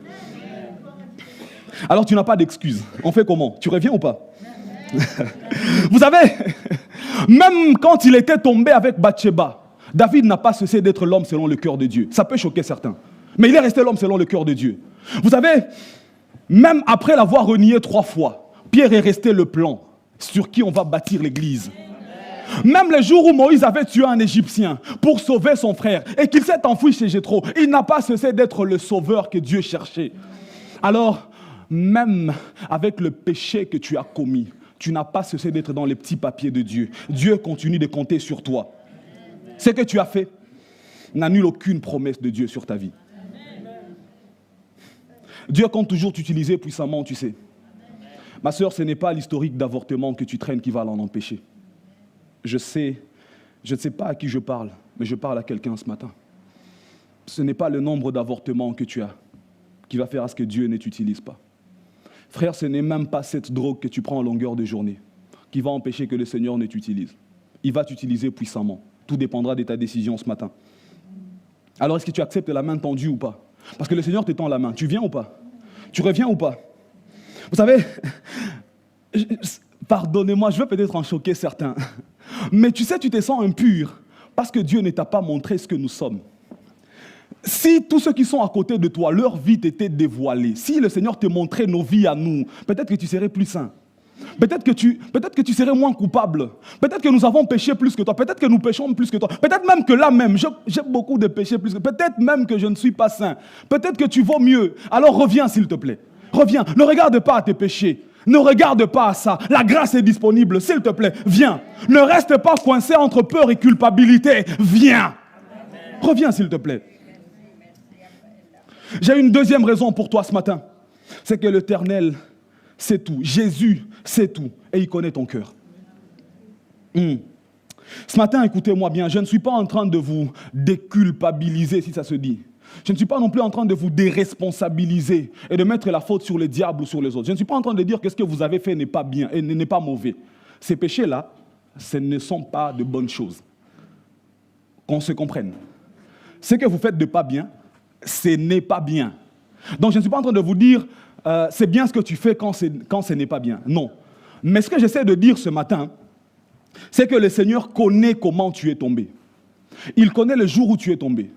Alors tu n'as pas d'excuse. On fait comment? Tu reviens ou pas? Vous savez, même quand il était tombé avec Bathsheba, David n'a pas cessé d'être l'homme selon le cœur de Dieu. Ça peut choquer certains. Mais il est resté l'homme selon le cœur de Dieu. Vous savez, même après l'avoir renié 3 fois, Pierre est resté le plan sur qui on va bâtir l'église. Même les jours où Moïse avait tué un Égyptien pour sauver son frère et qu'il s'est enfui chez Jéthro, il n'a pas cessé d'être le sauveur que Dieu cherchait. Alors, même avec le péché que tu as commis, tu n'as pas cessé d'être dans les petits papiers de Dieu. Dieu continue de compter sur toi. Ce que tu as fait n'annule aucune promesse de Dieu sur ta vie. Dieu compte toujours t'utiliser puissamment, tu sais. Ma sœur, ce n'est pas l'historique d'avortement que tu traînes qui va l'en empêcher. Je ne sais pas à qui je parle, mais je parle à quelqu'un ce matin. Ce n'est pas le nombre d'avortements que tu as qui va faire à ce que Dieu ne t'utilise pas. Frère, ce n'est même pas cette drogue que tu prends en longueur de journée qui va empêcher que le Seigneur ne t'utilise. Il va t'utiliser puissamment. Tout dépendra de ta décision ce matin. Alors, est-ce que tu acceptes la main tendue ou pas? Parce que le Seigneur te tend la main. Tu viens ou pas? Tu reviens ou pas? Vous savez, pardonnez-moi, je vais peut-être en choquer certains. Mais tu sais, tu te sens impur parce que Dieu ne t'a pas montré ce que nous sommes. Si tous ceux qui sont à côté de toi, leur vie t'était dévoilée, si le Seigneur te montrait nos vies à nous, peut-être que tu serais plus saint. Peut-être que tu serais moins coupable. Peut-être que nous avons péché plus que toi. Peut-être que nous péchons plus que toi. Peut-être même que là même, j'ai beaucoup de péchés plus que toi. Peut-être même que je ne suis pas saint. Peut-être que tu vaux mieux. Alors reviens s'il te plaît. Reviens. Ne regarde pas à tes péchés. Ne regarde pas à ça. La grâce est disponible. S'il te plaît, viens. Ne reste pas coincé entre peur et culpabilité. Viens. Reviens s'il te plaît. J'ai une deuxième raison pour toi ce matin. C'est que l'Éternel sait tout. Jésus sait tout. Et il connaît ton cœur. Ce matin, écoutez-moi bien. Je ne suis pas en train de vous déculpabiliser, si ça se dit. Je ne suis pas non plus en train de vous déresponsabiliser et de mettre la faute sur le diable ou sur les autres. Je ne suis pas en train de dire que ce que vous avez fait n'est pas bien et n'est pas mauvais. Ces péchés-là, ce ne sont pas de bonnes choses. Qu'on se comprenne. Ce que vous faites de pas bien, ce n'est pas bien. Donc je ne suis pas en train de vous dire c'est bien ce que tu fais quand ce n'est pas bien. Non. Mais ce que j'essaie de dire ce matin, c'est que le Seigneur connaît comment tu es tombé. Il connaît le jour où tu es tombé.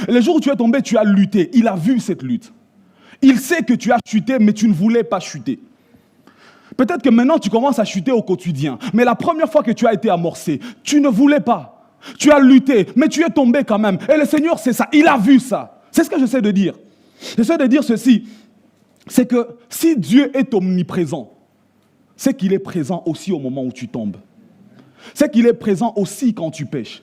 Le jour où tu es tombé, tu as lutté. Il a vu cette lutte. Il sait que tu as chuté, mais tu ne voulais pas chuter. Peut-être que maintenant, tu commences à chuter au quotidien. Mais la première fois que tu as été amorcé, tu ne voulais pas. Tu as lutté, mais tu es tombé quand même. Et le Seigneur, c'est ça. Il a vu ça. C'est ce que j'essaie de dire. J'essaie de dire ceci. C'est que si Dieu est omniprésent, c'est qu'il est présent aussi au moment où tu tombes. C'est qu'il est présent aussi quand tu pêches.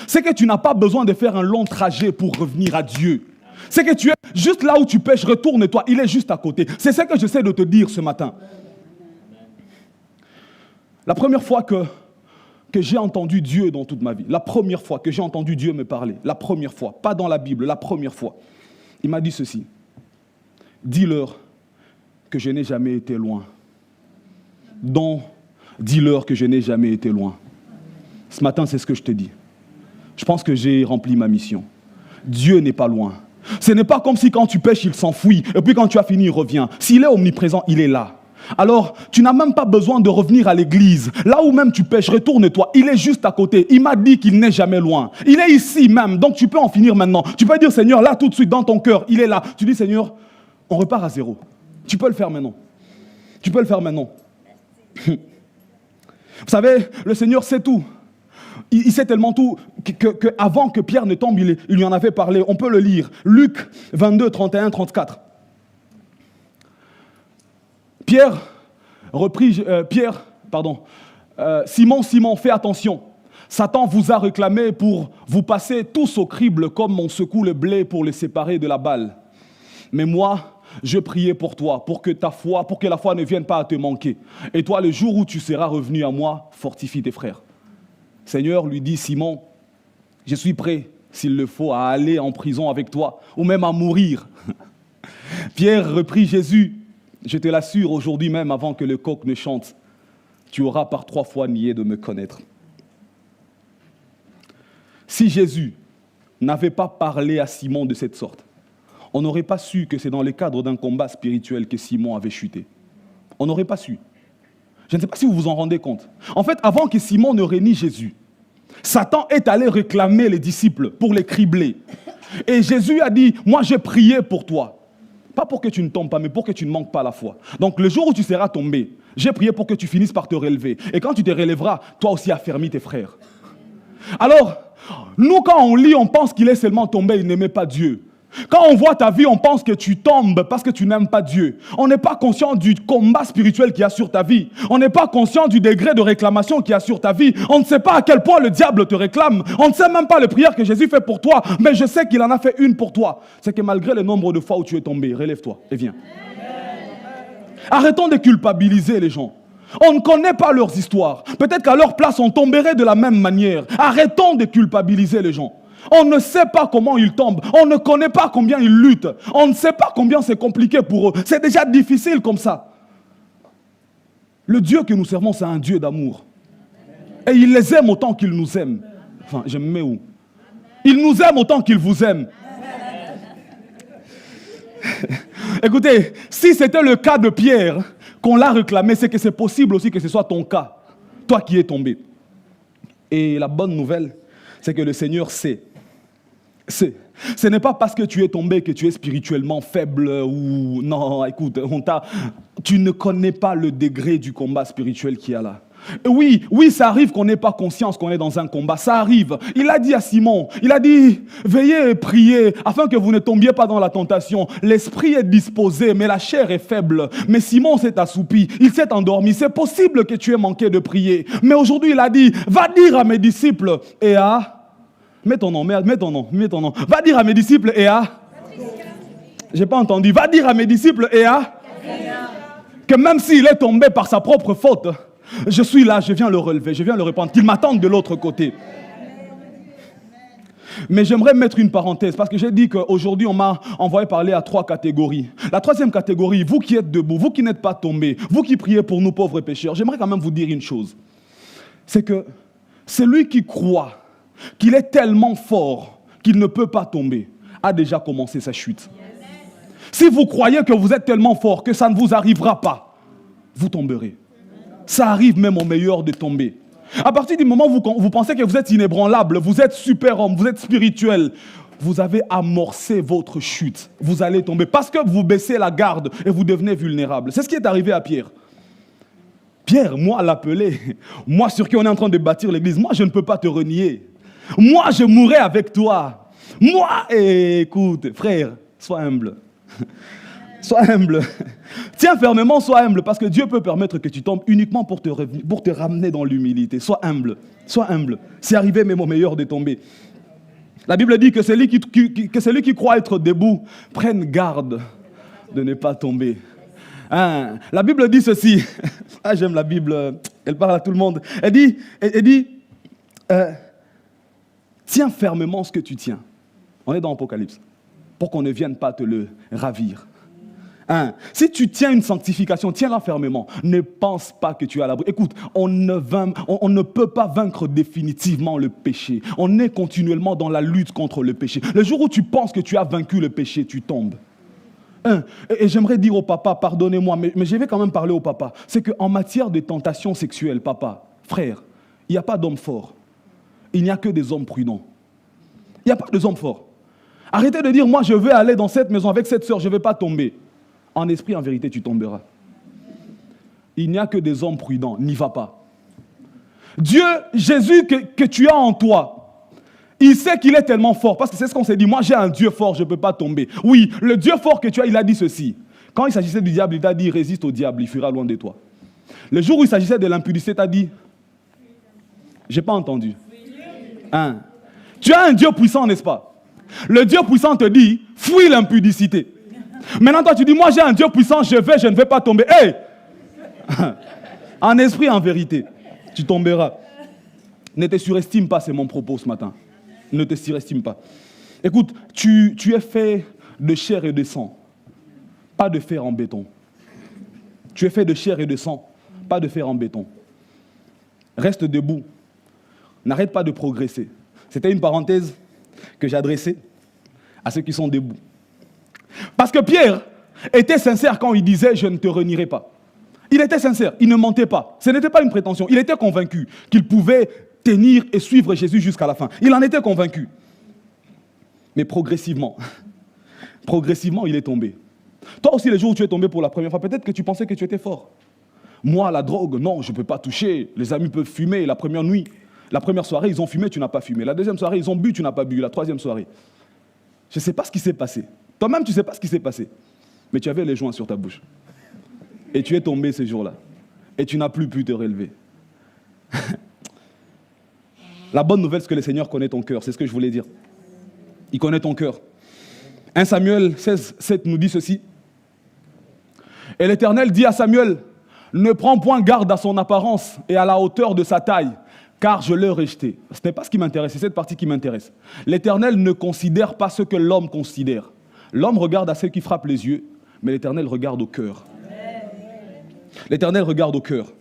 C'est que tu n'as pas besoin de faire un long trajet pour revenir à Dieu. C'est que tu es juste là où tu pêches, retourne-toi. Il est juste à côté. C'est ce que j'essaie de te dire ce matin. La première fois que j'ai entendu Dieu dans toute ma vie, la première fois que j'ai entendu Dieu me parler, la première fois, pas dans la Bible, la première fois, il m'a dit ceci. Dis-leur que je n'ai jamais été loin. Dis-leur que je n'ai jamais été loin. Ce matin, c'est ce que je te dis. Je pense que j'ai rempli ma mission. Dieu n'est pas loin. Ce n'est pas comme si quand tu pêches, il s'enfuit. Et puis quand tu as fini, il revient. S'il est omniprésent, il est là. Alors, tu n'as même pas besoin de revenir à l'église. Là où même tu pêches, retourne-toi. Il est juste à côté. Il m'a dit qu'il n'est jamais loin. Il est ici même. Donc tu peux en finir maintenant. Tu peux dire, Seigneur, là tout de suite, dans ton cœur, il est là. Tu dis, Seigneur, on repart à zéro. Tu peux le faire maintenant. Tu peux le faire maintenant. Vous savez, le Seigneur sait tout. Il sait tellement tout qu'avant que Pierre ne tombe, il lui en avait parlé. On peut le lire. Luc 22, 31, 34. Simon, Simon, fais attention. Satan vous a réclamé pour vous passer tous au crible comme on secoue le blé pour le séparer de la balle. Mais moi, je priais pour toi, pour que la foi ne vienne pas à te manquer. Et toi, le jour où tu seras revenu à moi, fortifie tes frères. Seigneur lui dit, Simon, je suis prêt, s'il le faut, à aller en prison avec toi, ou même à mourir. Pierre reprit Jésus, je te l'assure, aujourd'hui même, avant que le coq ne chante, tu auras par 3 fois nié de me connaître. Si Jésus n'avait pas parlé à Simon de cette sorte, on n'aurait pas su que c'est dans le cadre d'un combat spirituel que Simon avait chuté. On n'aurait pas su. Je ne sais pas si vous vous en rendez compte. En fait, avant que Simon ne rénie Jésus, Satan est allé réclamer les disciples pour les cribler. Et Jésus a dit, moi j'ai prié pour toi. Pas pour que tu ne tombes pas, mais pour que tu ne manques pas la foi. Donc le jour où tu seras tombé, j'ai prié pour que tu finisses par te relever. Et quand tu te relèveras, toi aussi affermis tes frères. Alors, nous quand on lit, on pense qu'il est seulement tombé, il n'aimait pas Dieu. Quand on voit ta vie, on pense que tu tombes parce que tu n'aimes pas Dieu. On n'est pas conscient du combat spirituel qu'il y a sur ta vie. On n'est pas conscient du degré de réclamation qu'il y a sur ta vie. On ne sait pas à quel point le diable te réclame. On ne sait même pas les prières que Jésus fait pour toi. Mais je sais qu'il en a fait une pour toi. C'est que malgré le nombre de fois où tu es tombé, relève-toi et viens. Arrêtons de culpabiliser les gens. On ne connaît pas leurs histoires. Peut-être qu'à leur place, on tomberait de la même manière. Arrêtons de culpabiliser les gens. On ne sait pas comment ils tombent. On ne connaît pas combien ils luttent. On ne sait pas combien c'est compliqué pour eux. C'est déjà difficile comme ça. Le Dieu que nous servons, c'est un Dieu d'amour. Et il les aime autant qu'il nous aime. Enfin, je me mets où? Il nous aime autant qu'il vous aime. Écoutez, si c'était le cas de Pierre qu'on l'a réclamé, c'est que c'est possible aussi que ce soit ton cas. Toi qui es tombé. Et la bonne nouvelle, c'est que le Seigneur sait. Ce n'est pas parce que tu es tombé que tu es spirituellement faible ou... Non, écoute, tu ne connais pas le degré du combat spirituel qu'il y a là. Oui, ça arrive qu'on n'ait pas conscience qu'on est dans un combat. Ça arrive. Il a dit à Simon, il a dit, veillez et priez afin que vous ne tombiez pas dans la tentation. L'esprit est disposé, mais la chair est faible. Mais Simon s'est assoupi, il s'est endormi. C'est possible que tu aies manqué de prier. Mais aujourd'hui, il a dit, va dire à mes disciples et à... Mets ton nom. Va dire à mes disciples et à... J'ai pas entendu. Va dire à mes disciples et à... Que même s'il est tombé par sa propre faute, je suis là, je viens le relever, je viens le répandre, qu'il m'attende de l'autre côté. Mais j'aimerais mettre une parenthèse, parce que j'ai dit qu'aujourd'hui, on m'a envoyé parler à 3 catégories. La 3e catégorie, vous qui êtes debout, vous qui n'êtes pas tombés, vous qui priez pour nous pauvres pécheurs, j'aimerais quand même vous dire une chose. C'est que celui qui croit qu'il est tellement fort qu'il ne peut pas tomber, a déjà commencé sa chute. Si vous croyez que vous êtes tellement fort que ça ne vous arrivera pas, vous tomberez. Ça arrive même au meilleur de tomber. À partir du moment où vous pensez que vous êtes inébranlable, vous êtes super homme, vous êtes spirituel, vous avez amorcé votre chute. Vous allez tomber parce que vous baissez la garde et vous devenez vulnérable. C'est ce qui est arrivé à Pierre. Pierre, moi l'appelé, moi sur qui on est en train de bâtir l'église, moi je ne peux pas te renier. Moi je mourrai avec toi. Moi, écoute, frère, sois humble. Sois humble. Tiens fermement, sois humble, parce que Dieu peut permettre que tu tombes uniquement pour te ramener dans l'humilité. Sois humble. Sois humble. C'est arrivé même au meilleur de tomber. La Bible dit que celui qui croit être debout prenne garde de ne pas tomber. Hein? La Bible dit ceci. Ah, j'aime la Bible. Elle parle à tout le monde. Elle dit tiens fermement ce que tu tiens. On est dans l'Apocalypse. Pour qu'on ne vienne pas te le ravir. Hein? Si tu tiens une sanctification, tiens-la fermement. Ne pense pas que tu es à l'abri. Écoute, on ne peut pas vaincre définitivement le péché. On est continuellement dans la lutte contre le péché. Le jour où tu penses que tu as vaincu le péché, tu tombes. Hein? Et j'aimerais dire au papa, pardonnez-moi, mais je vais quand même parler au papa. C'est qu'en matière de tentation sexuelle, papa, frère, il n'y a pas d'homme fort. Il n'y a que des hommes prudents. Il n'y a pas de hommes forts. Arrêtez de dire, moi je vais aller dans cette maison avec cette sœur, je ne vais pas tomber. En esprit, en vérité, tu tomberas. Il n'y a que des hommes prudents, n'y va pas. Dieu, Jésus que tu as en toi, il sait qu'il est tellement fort, parce que c'est ce qu'on s'est dit, moi j'ai un Dieu fort, je ne peux pas tomber. Oui, le Dieu fort que tu as, il a dit ceci. Quand il s'agissait du diable, il t'a dit, résiste au diable, il fuira loin de toi. Le jour où il s'agissait de l'impudicité, t'a dit, j'ai pas entendu. Hein? Tu as un Dieu puissant, n'est-ce pas? Le Dieu puissant te dit, fuis l'impudicité. Maintenant, toi, tu dis, moi, j'ai un Dieu puissant, je ne vais pas tomber. Hey! En esprit, en vérité, tu tomberas. Ne te surestime pas, c'est mon propos ce matin. Ne te surestime pas. Écoute, tu es fait de chair et de sang, pas de fer en béton. Tu es fait de chair et de sang, pas de fer en béton. Reste debout. N'arrête pas de progresser. C'était une parenthèse que j'ai adressée à ceux qui sont debout. Parce que Pierre était sincère quand il disait « je ne te renierai pas ». Il était sincère, il ne mentait pas. Ce n'était pas une prétention. Il était convaincu qu'il pouvait tenir et suivre Jésus jusqu'à la fin. Il en était convaincu. Mais progressivement, il est tombé. Toi aussi, les jours où tu es tombé pour la première fois, peut-être que tu pensais que tu étais fort. Moi, la drogue, non, je ne peux pas toucher. Les amis peuvent fumer la première nuit. La première soirée, ils ont fumé, tu n'as pas fumé. La deuxième soirée, ils ont bu, tu n'as pas bu. La troisième soirée. Je ne sais pas ce qui s'est passé. Toi-même, tu ne sais pas ce qui s'est passé. Mais tu avais les joints sur ta bouche. Et tu es tombé ce jour-là. Et tu n'as plus pu te relever. La bonne nouvelle, c'est que le Seigneur connaît ton cœur. C'est ce que je voulais dire. Il connaît ton cœur. 1 Samuel 16, 7 nous dit ceci. Et l'Éternel dit à Samuel, ne prends point garde à son apparence et à la hauteur de sa taille, car je l'ai rejeté. Ce n'est pas ce qui m'intéresse, c'est cette partie qui m'intéresse. L'Éternel ne considère pas ce que l'homme considère. L'homme regarde à ceux qui frappent les yeux, mais l'Éternel regarde au cœur. L'Éternel regarde au cœur.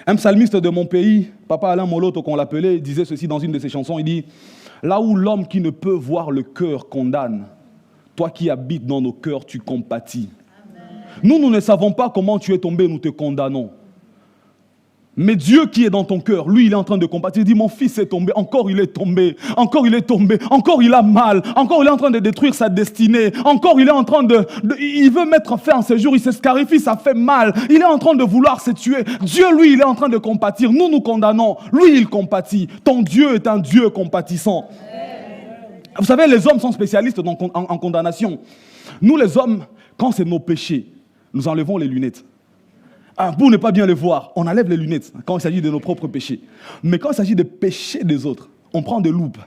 Un psalmiste de mon pays, Papa Alain Moloto, qu'on l'appelait, disait ceci dans une de ses chansons, il dit « Là où l'homme qui ne peut voir le cœur condamne, toi qui habites dans nos cœurs, tu compatis. » Nous ne savons pas comment tu es tombé, nous te condamnons. Mais Dieu qui est dans ton cœur, lui, il est en train de compatir. Il dit, mon fils est tombé, encore il est tombé, encore il est tombé, encore il a mal, encore il est en train de détruire sa destinée, encore il est en train il veut mettre fin à ses jours, il se scarifie, ça fait mal, il est en train de vouloir se tuer. Dieu, lui, il est en train de compatir. Nous, nous condamnons, lui, il compatit. Ton Dieu est un Dieu compatissant. Vous savez, les hommes sont spécialistes en condamnation. Nous, les hommes, quand c'est nos péchés, nous enlevons les lunettes. Pour ne pas bien les voir, on enlève les lunettes quand il s'agit de nos propres péchés. Mais quand il s'agit des péchés des autres, on prend des loupes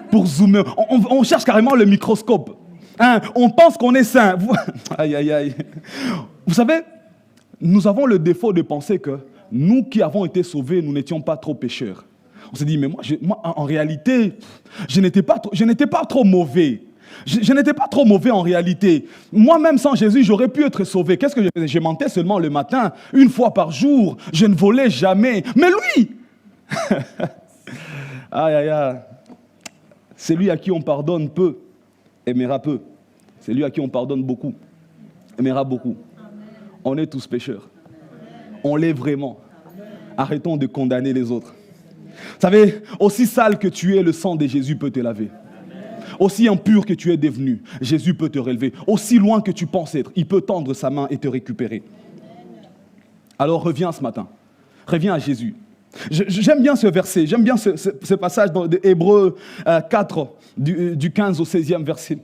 pour zoomer. On cherche carrément le microscope. On pense qu'on est saint. Aïe, aïe, aïe. Vous savez, nous avons le défaut de penser que nous qui avons été sauvés, nous n'étions pas trop pécheurs. On s'est dit, mais moi en réalité, je n'étais pas trop mauvais. Je n'étais pas trop mauvais en réalité. Moi-même, sans Jésus, j'aurais pu être sauvé. Qu'est-ce que je faisais? Je mentais seulement le matin, une fois par jour. Je ne volais jamais. Mais lui aïe, aïe, aïe. Celui à qui on pardonne peu, aimera peu. Celui à qui on pardonne beaucoup, aimera beaucoup. Amen. On est tous pécheurs. On l'est vraiment. Arrêtons de condamner les autres. Vous savez, aussi sale que tu es, le sang de Jésus peut te laver. Aussi impur que tu es devenu, Jésus peut te relever. Aussi loin que tu penses être, il peut tendre sa main et te récupérer. Alors reviens ce matin. Reviens à Jésus. J'aime bien ce verset, j'aime bien ce passage de Hébreux 4, du 15 au 16e verset.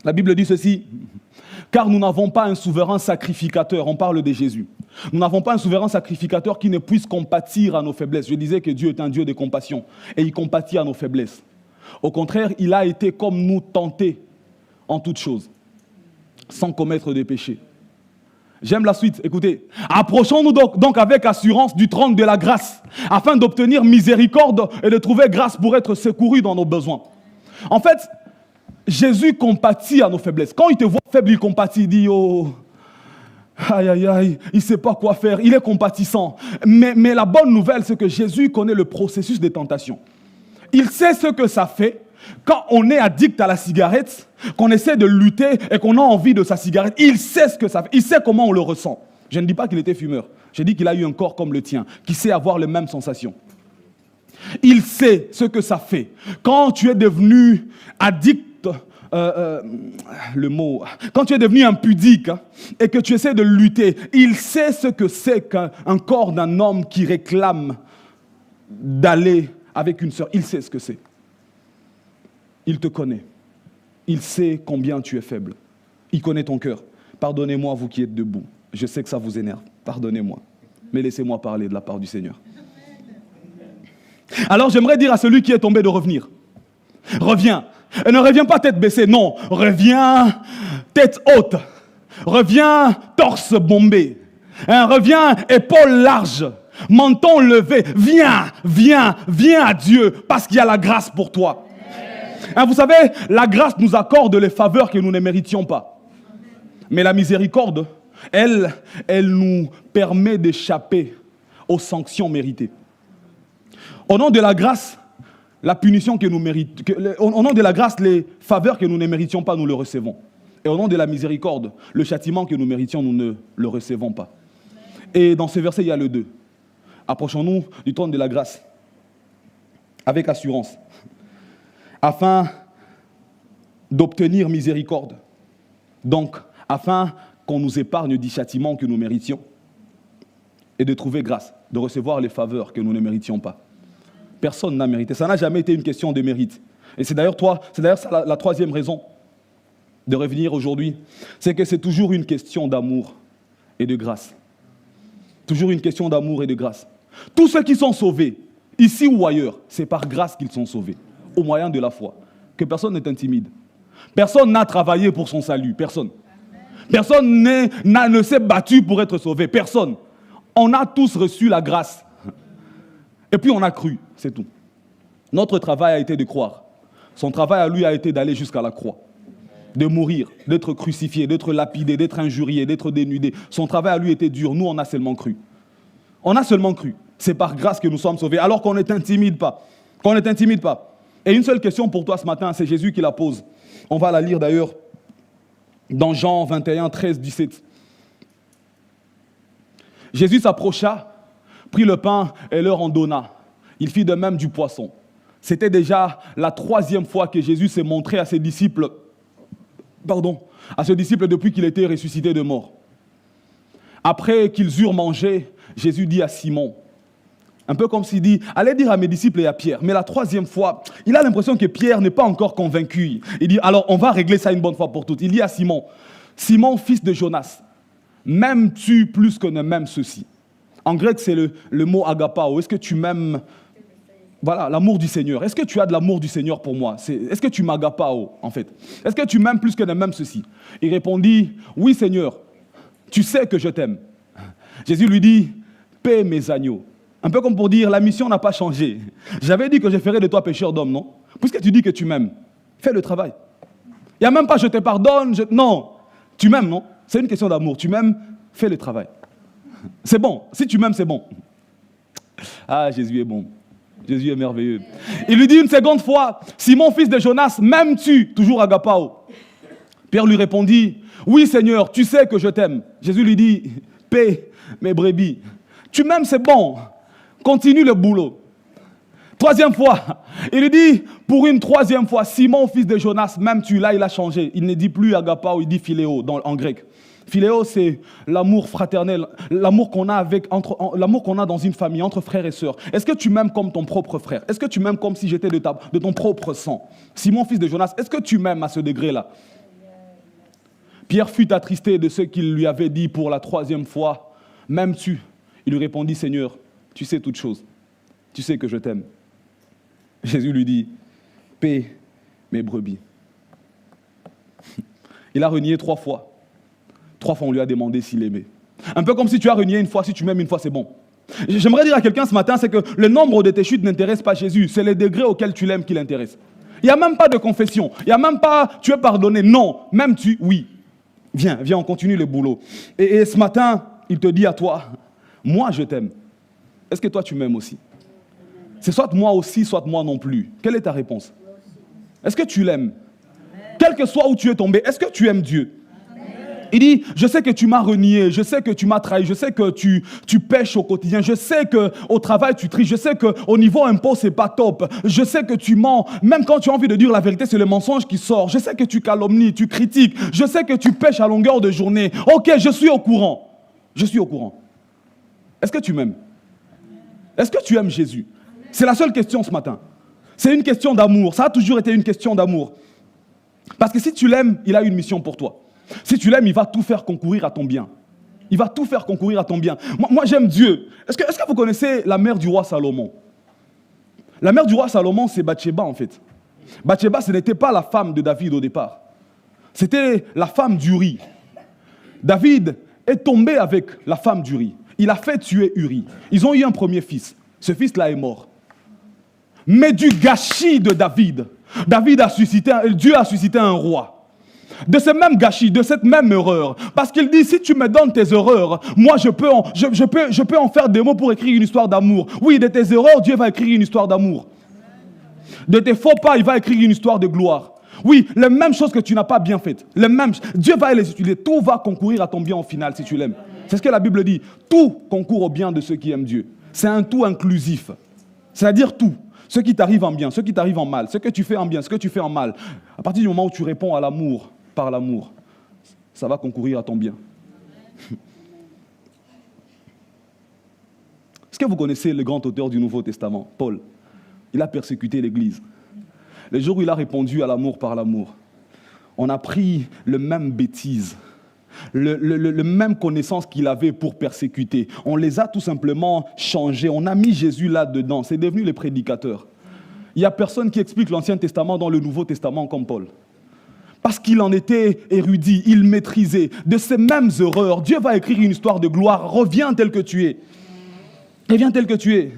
La Bible dit ceci, « Car nous n'avons pas un souverain sacrificateur », on parle de Jésus. « Nous n'avons pas un souverain sacrificateur qui ne puisse compatir à nos faiblesses. » Je disais que Dieu est un Dieu de compassion et il compatit à nos faiblesses. Au contraire, il a été comme nous tenté en toutes choses, sans commettre de péché. J'aime la suite, écoutez. « Approchons-nous donc avec assurance du trône de la grâce, afin d'obtenir miséricorde et de trouver grâce pour être secourus dans nos besoins. » En fait, Jésus compatit à nos faiblesses. Quand il te voit faible, il compatit, il dit « Oh, aïe, aïe, aïe, il ne sait pas quoi faire. » Il est compatissant. Mais la bonne nouvelle, c'est que Jésus connaît le processus des tentations. Il sait ce que ça fait quand on est addict à la cigarette, qu'on essaie de lutter et qu'on a envie de sa cigarette. Il sait ce que ça fait. Il sait comment on le ressent. Je ne dis pas qu'il était fumeur. Je dis qu'il a eu un corps comme le tien, qui sait avoir les mêmes sensations. Il sait ce que ça fait. Quand tu es devenu addict, quand tu es devenu impudique et que tu essaies de lutter, il sait ce que c'est qu'un corps d'un homme qui réclame d'aller avec une sœur. Il sait ce que c'est. Il te connaît. Il sait combien tu es faible. Il connaît ton cœur. Pardonnez-moi, vous qui êtes debout. Je sais que ça vous énerve. Pardonnez-moi. Mais laissez-moi parler de la part du Seigneur. Alors j'aimerais dire à celui qui est tombé de revenir. Reviens. Et ne reviens pas tête baissée. Non. Reviens tête haute. Reviens torse bombé. Reviens épaules larges. Menton levé. Viens à Dieu parce qu'il y a la grâce pour toi. Vous savez, la grâce nous accorde les faveurs que nous ne méritions pas. Mais la miséricorde, elle nous permet d'échapper aux sanctions méritées. Au nom de la grâce, la punition que nous méritons, au nom de la grâce, les faveurs que nous ne méritions pas, nous le recevons. Et au nom de la miséricorde, le châtiment que nous méritions, nous ne le recevons pas. Et dans ce verset, il y a le 2. Approchons-nous du trône de la grâce avec assurance, afin d'obtenir miséricorde. Donc, afin qu'on nous épargne du châtiment que nous méritions et de trouver grâce, de recevoir les faveurs que nous ne méritions pas. Personne n'a mérité. Ça n'a jamais été une question de mérite. Et c'est d'ailleurs ça la troisième raison de revenir aujourd'hui. C'est que c'est toujours une question d'amour et de grâce. Toujours une question d'amour et de grâce. Tous ceux qui sont sauvés, ici ou ailleurs, c'est par grâce qu'ils sont sauvés, au moyen de la foi. Que personne n'est intimide. Personne n'a travaillé pour son salut. Personne. Personne ne s'est battu pour être sauvé. Personne. On a tous reçu la grâce. Et puis on a cru, c'est tout. Notre travail a été de croire. Son travail à lui a été d'aller jusqu'à la croix, de mourir, d'être crucifié, d'être lapidé, d'être injurié, d'être dénudé. Son travail à lui était dur. Nous, on a seulement cru. On a seulement cru. C'est par grâce que nous sommes sauvés, alors qu'on n'intimide pas. Et une seule question pour toi ce matin, c'est Jésus qui la pose. On va la lire d'ailleurs dans Jean 21, 13, 17. Jésus s'approcha, prit le pain et leur en donna. Il fit de même du poisson. C'était déjà la 3e fois que Jésus s'est montré à ses disciples, depuis qu'il était ressuscité de mort. Après qu'ils eurent mangé, Jésus dit à Simon, un peu comme s'il dit, allez dire à mes disciples et à Pierre. Mais la 3e fois, il a l'impression que Pierre n'est pas encore convaincu. Il dit, alors on va régler ça une bonne fois pour toutes. Il dit à Simon, Simon, fils de Jonas, m'aimes-tu plus que ne m'aimes ceci? En grec, c'est le mot agapao. Est-ce que tu m'aimes? Voilà, l'amour du Seigneur. Est-ce que tu as de l'amour du Seigneur pour moi? Est-ce que tu m'agapao, en fait? Est-ce que tu m'aimes plus que ne m'aimes ceci? Il répondit, oui Seigneur, tu sais que je t'aime. Jésus lui dit, paie mes agneaux. Un peu comme pour dire, la mission n'a pas changé. J'avais dit que je ferais de toi pécheur d'homme, non? Puisque tu dis que tu m'aimes, fais le travail. Il n'y a même pas je te pardonne. Non, tu m'aimes, non? C'est une question d'amour. Tu m'aimes, fais le travail. C'est bon. Si tu m'aimes, c'est bon. Ah, Jésus est bon. Jésus est merveilleux. Il lui dit une seconde fois, Simon, fils de Jonas, m'aimes-tu? Toujours agapao. Pierre lui répondit, oui Seigneur, tu sais que je t'aime. Jésus lui dit, paie mes brebis. Tu m'aimes, c'est bon. Continue le boulot. Troisième fois, il lui dit, pour une troisième fois, Simon, fils de Jonas, même tu, là, il a changé. Il ne dit plus agapao, il dit philéo en grec. Philéo, c'est l'amour fraternel, l'amour qu'on a l'amour qu'on a dans une famille, entre frères et sœurs. Est-ce que tu m'aimes comme ton propre frère? Est-ce que tu m'aimes comme si j'étais de ton propre sang? Simon, fils de Jonas, est-ce que tu m'aimes à ce degré-là? Pierre fut attristé de ce qu'il lui avait dit pour la troisième fois. M'aimes-tu? Il lui répondit, Seigneur, tu sais toutes choses. Tu sais que je t'aime. Jésus lui dit, paie mes brebis. Il a renié 3 fois. 3 fois, on lui a demandé s'il aimait. Un peu comme si tu as renié une fois, si tu m'aimes une fois, c'est bon. J'aimerais dire à quelqu'un ce matin, c'est que le nombre de tes chutes n'intéresse pas Jésus. C'est le degré auquel tu l'aimes qui l'intéresse. Il n'y a même pas de confession. Il n'y a même pas, tu es pardonné. Non, même tu, oui. Viens, on continue le boulot. Et ce matin, il te dit à toi, moi je t'aime. Est-ce que toi tu m'aimes aussi? C'est soit moi aussi, soit moi non plus. Quelle est ta réponse? Est-ce que tu l'aimes? Quel que soit où tu es tombé, est-ce que tu aimes Dieu? Il dit, je sais que tu m'as renié, je sais que tu m'as trahi, je sais que tu pèches au quotidien, je sais qu'au travail tu triches, je sais qu'au niveau impôt c'est pas top, je sais que tu mens, même quand tu as envie de dire la vérité c'est le mensonge qui sort, je sais que tu calomnies, tu critiques, je sais que tu pèches à longueur de journée. Ok, je suis au courant. Je suis au courant. Est-ce que tu m'aimes? Est-ce que tu aimes Jésus? C'est la seule question ce matin. C'est une question d'amour. Ça a toujours été une question d'amour. Parce que si tu l'aimes, il a une mission pour toi. Si tu l'aimes, il va tout faire concourir à ton bien. Il va tout faire concourir à ton bien. Moi j'aime Dieu. Est-ce que vous connaissez la mère du roi Salomon? La mère du roi Salomon, c'est Bathsheba en fait. Bathsheba, ce n'était pas la femme de David au départ. C'était la femme d'Uri. David est tombé avec la femme d'Uri. Il a fait tuer Uri. Ils ont eu un premier fils. Ce fils-là est mort. Mais du gâchis de David, Dieu a suscité un roi. De ce même gâchis, de cette même erreur. Parce qu'il dit, si tu me donnes tes erreurs, moi je peux en faire des mots pour écrire une histoire d'amour. Oui, de tes erreurs, Dieu va écrire une histoire d'amour. De tes faux pas, il va écrire une histoire de gloire. Oui, les mêmes choses que tu n'as pas bien faites. Dieu va les utiliser. Tout va concourir à ton bien au final si tu l'aimes. C'est ce que la Bible dit. Tout concourt au bien de ceux qui aiment Dieu. C'est un tout inclusif. C'est-à-dire tout. Ce qui t'arrive en bien, ce qui t'arrive en mal, ce que tu fais en bien, ce que tu fais en mal. À partir du moment où tu réponds à l'amour, par l'amour, ça va concourir à ton bien. Est-ce que vous connaissez le grand auteur du Nouveau Testament, Paul? Il a persécuté l'Église. Le jour où il a répondu à l'amour par l'amour, on a pris le même bêtise, le même connaissance qu'il avait pour persécuter. On les a tout simplement changés. On a mis Jésus là-dedans. C'est devenu les prédicateurs. Il n'y a personne qui explique l'Ancien Testament dans le Nouveau Testament comme Paul. Parce qu'il en était érudit, il maîtrisait. De ces mêmes erreurs, Dieu va écrire une histoire de gloire. Reviens tel que tu es. Reviens tel que tu es.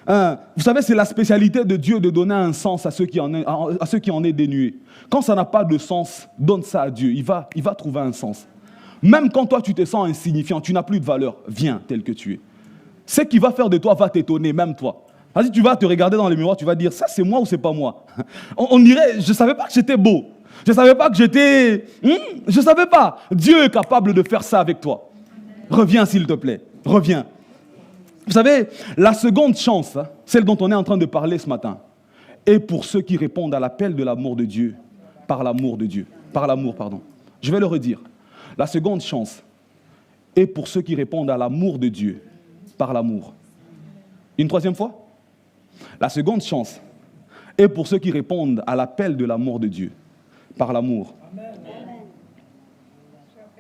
Vous savez, c'est la spécialité de Dieu de donner un sens à ceux qui en est dénués. Quand ça n'a pas de sens, donne ça à Dieu. Il va trouver un sens. Même quand toi, tu te sens insignifiant, tu n'as plus de valeur, viens tel que tu es. Ce qui va faire de toi va t'étonner, même toi. Vas-y, tu vas te regarder dans le miroir, tu vas dire, ça c'est moi ou c'est pas moi? On dirait, je ne savais pas que j'étais beau. Je ne savais pas que j'étais... je ne savais pas. Dieu est capable de faire ça avec toi. Reviens s'il te plaît, reviens. Vous savez, la seconde chance, celle dont on est en train de parler ce matin, est pour ceux qui répondent à l'appel de l'amour de Dieu, par l'amour de Dieu. Par l'amour, pardon. Je vais le redire. La seconde chance est pour ceux qui répondent à l'amour de Dieu, par l'amour. Une troisième fois? La seconde chance est pour ceux qui répondent à l'appel de l'amour de Dieu, par l'amour.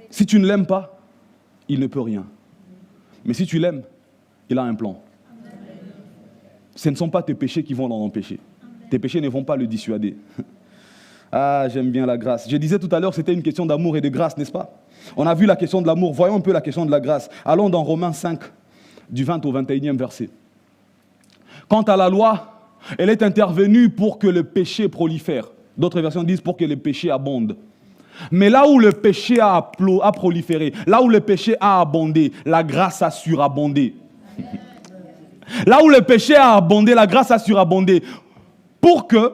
Si tu ne l'aimes pas, il ne peut rien. Mais si tu l'aimes, il a un plan. Ce ne sont pas tes péchés qui vont l'en empêcher. Tes péchés ne vont pas le dissuader. Ah, j'aime bien la grâce. Je disais tout à l'heure, c'était une question d'amour et de grâce, n'est-ce pas? On a vu la question de l'amour. Voyons un peu la question de la grâce. Allons dans Romains 5, du 20 au 21e verset. Quant à la loi, elle est intervenue pour que le péché prolifère. D'autres versions disent pour que le péché abonde. Mais là où le péché a proliféré, là où le péché a abondé, la grâce a surabondé. Là où le péché a abondé, la grâce a surabondé. Pour que,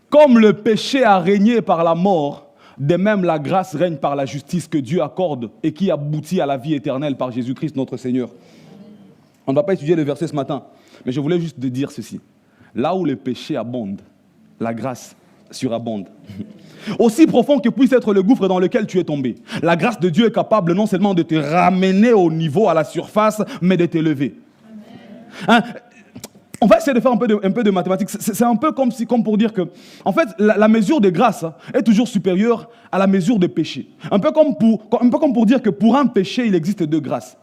comme le péché a régné par la mort, de même la grâce règne par la justice que Dieu accorde et qui aboutit à la vie éternelle par Jésus-Christ notre Seigneur. On ne va pas étudier le verset ce matin, mais je voulais juste te dire ceci. Là où le péché abonde, la grâce surabonde. Aussi profond que puisse être le gouffre dans lequel tu es tombé, la grâce de Dieu est capable non seulement de te ramener au niveau, à la surface, mais de t'élever. Hein? On va essayer de faire un peu de mathématiques. C'est un peu comme pour dire que, en fait, la mesure de grâce est toujours supérieure à la mesure de péché. Un peu comme pour dire que pour un péché, il existe deux grâces.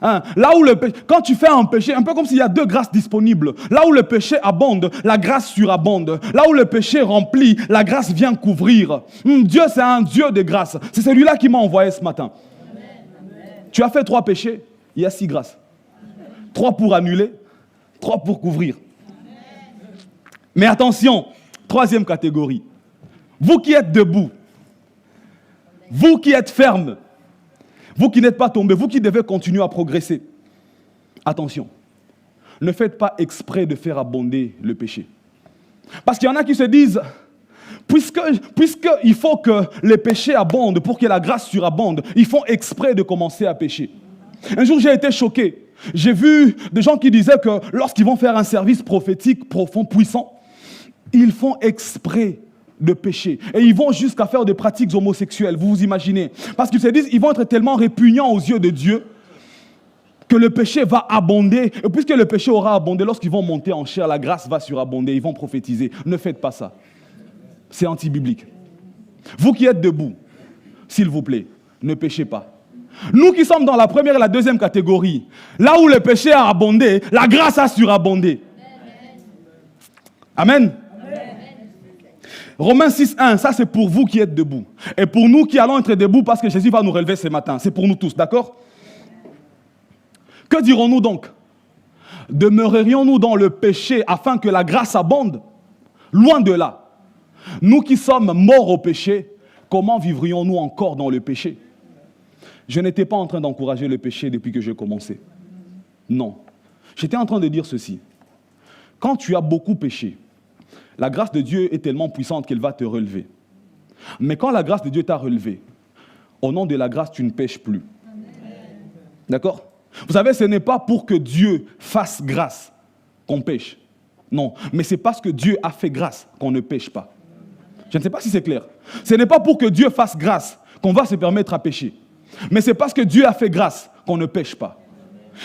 Hein, là où quand tu fais un péché, un peu comme s'il y a deux grâces disponibles. Là où le péché abonde, la grâce surabonde. Là où le péché remplit, la grâce vient couvrir. Dieu, c'est un Dieu de grâce. C'est celui-là qui m'a envoyé ce matin. Amen. Tu as fait 3 péchés, il y a 6 grâces. 3 pour annuler, 3 pour couvrir. Amen. Mais attention, 3e catégorie. Vous qui êtes debout, vous qui êtes ferme, vous qui n'êtes pas tombé, vous qui devez continuer à progresser, attention, ne faites pas exprès de faire abonder le péché. Parce qu'il y en a qui se disent, puisqu'il faut que le péché abonde pour que la grâce surabonde, ils font exprès de commencer à pécher. Un jour, j'ai été choqué. J'ai vu des gens qui disaient que lorsqu'ils vont faire un service prophétique profond, puissant, ils font exprès de péché. Et ils vont jusqu'à faire des pratiques homosexuelles, vous vous imaginez. Parce qu'ils se disent, ils vont être tellement répugnants aux yeux de Dieu que le péché va abonder. Et puisque le péché aura abondé, lorsqu'ils vont monter en chair, la grâce va surabonder, ils vont prophétiser. Ne faites pas ça. C'est anti-biblique. Vous qui êtes debout, s'il vous plaît, ne péchez pas. Nous qui sommes dans la première et la deuxième catégorie, là où le péché a abondé, la grâce a surabondé. Amen. Romains 6.1, ça c'est pour vous qui êtes debout. Et pour nous qui allons être debout parce que Jésus va nous relever ce matin. C'est pour nous tous, d'accord? Que dirons-nous donc? Demeurerions-nous dans le péché afin que la grâce abonde? Loin de là. Nous qui sommes morts au péché, comment vivrions-nous encore dans le péché? Je n'étais pas en train d'encourager le péché depuis que j'ai commencé. Non. J'étais en train de dire ceci. Quand tu as beaucoup péché, la grâce de Dieu est tellement puissante qu'elle va te relever. Mais quand la grâce de Dieu t'a relevé, au nom de la grâce, tu ne pêches plus. D'accord? Vous savez, ce n'est pas pour que Dieu fasse grâce qu'on pêche. Non, mais c'est parce que Dieu a fait grâce qu'on ne pêche pas. Je ne sais pas si c'est clair. Ce n'est pas pour que Dieu fasse grâce qu'on va se permettre à pécher. Mais c'est parce que Dieu a fait grâce qu'on ne pêche pas.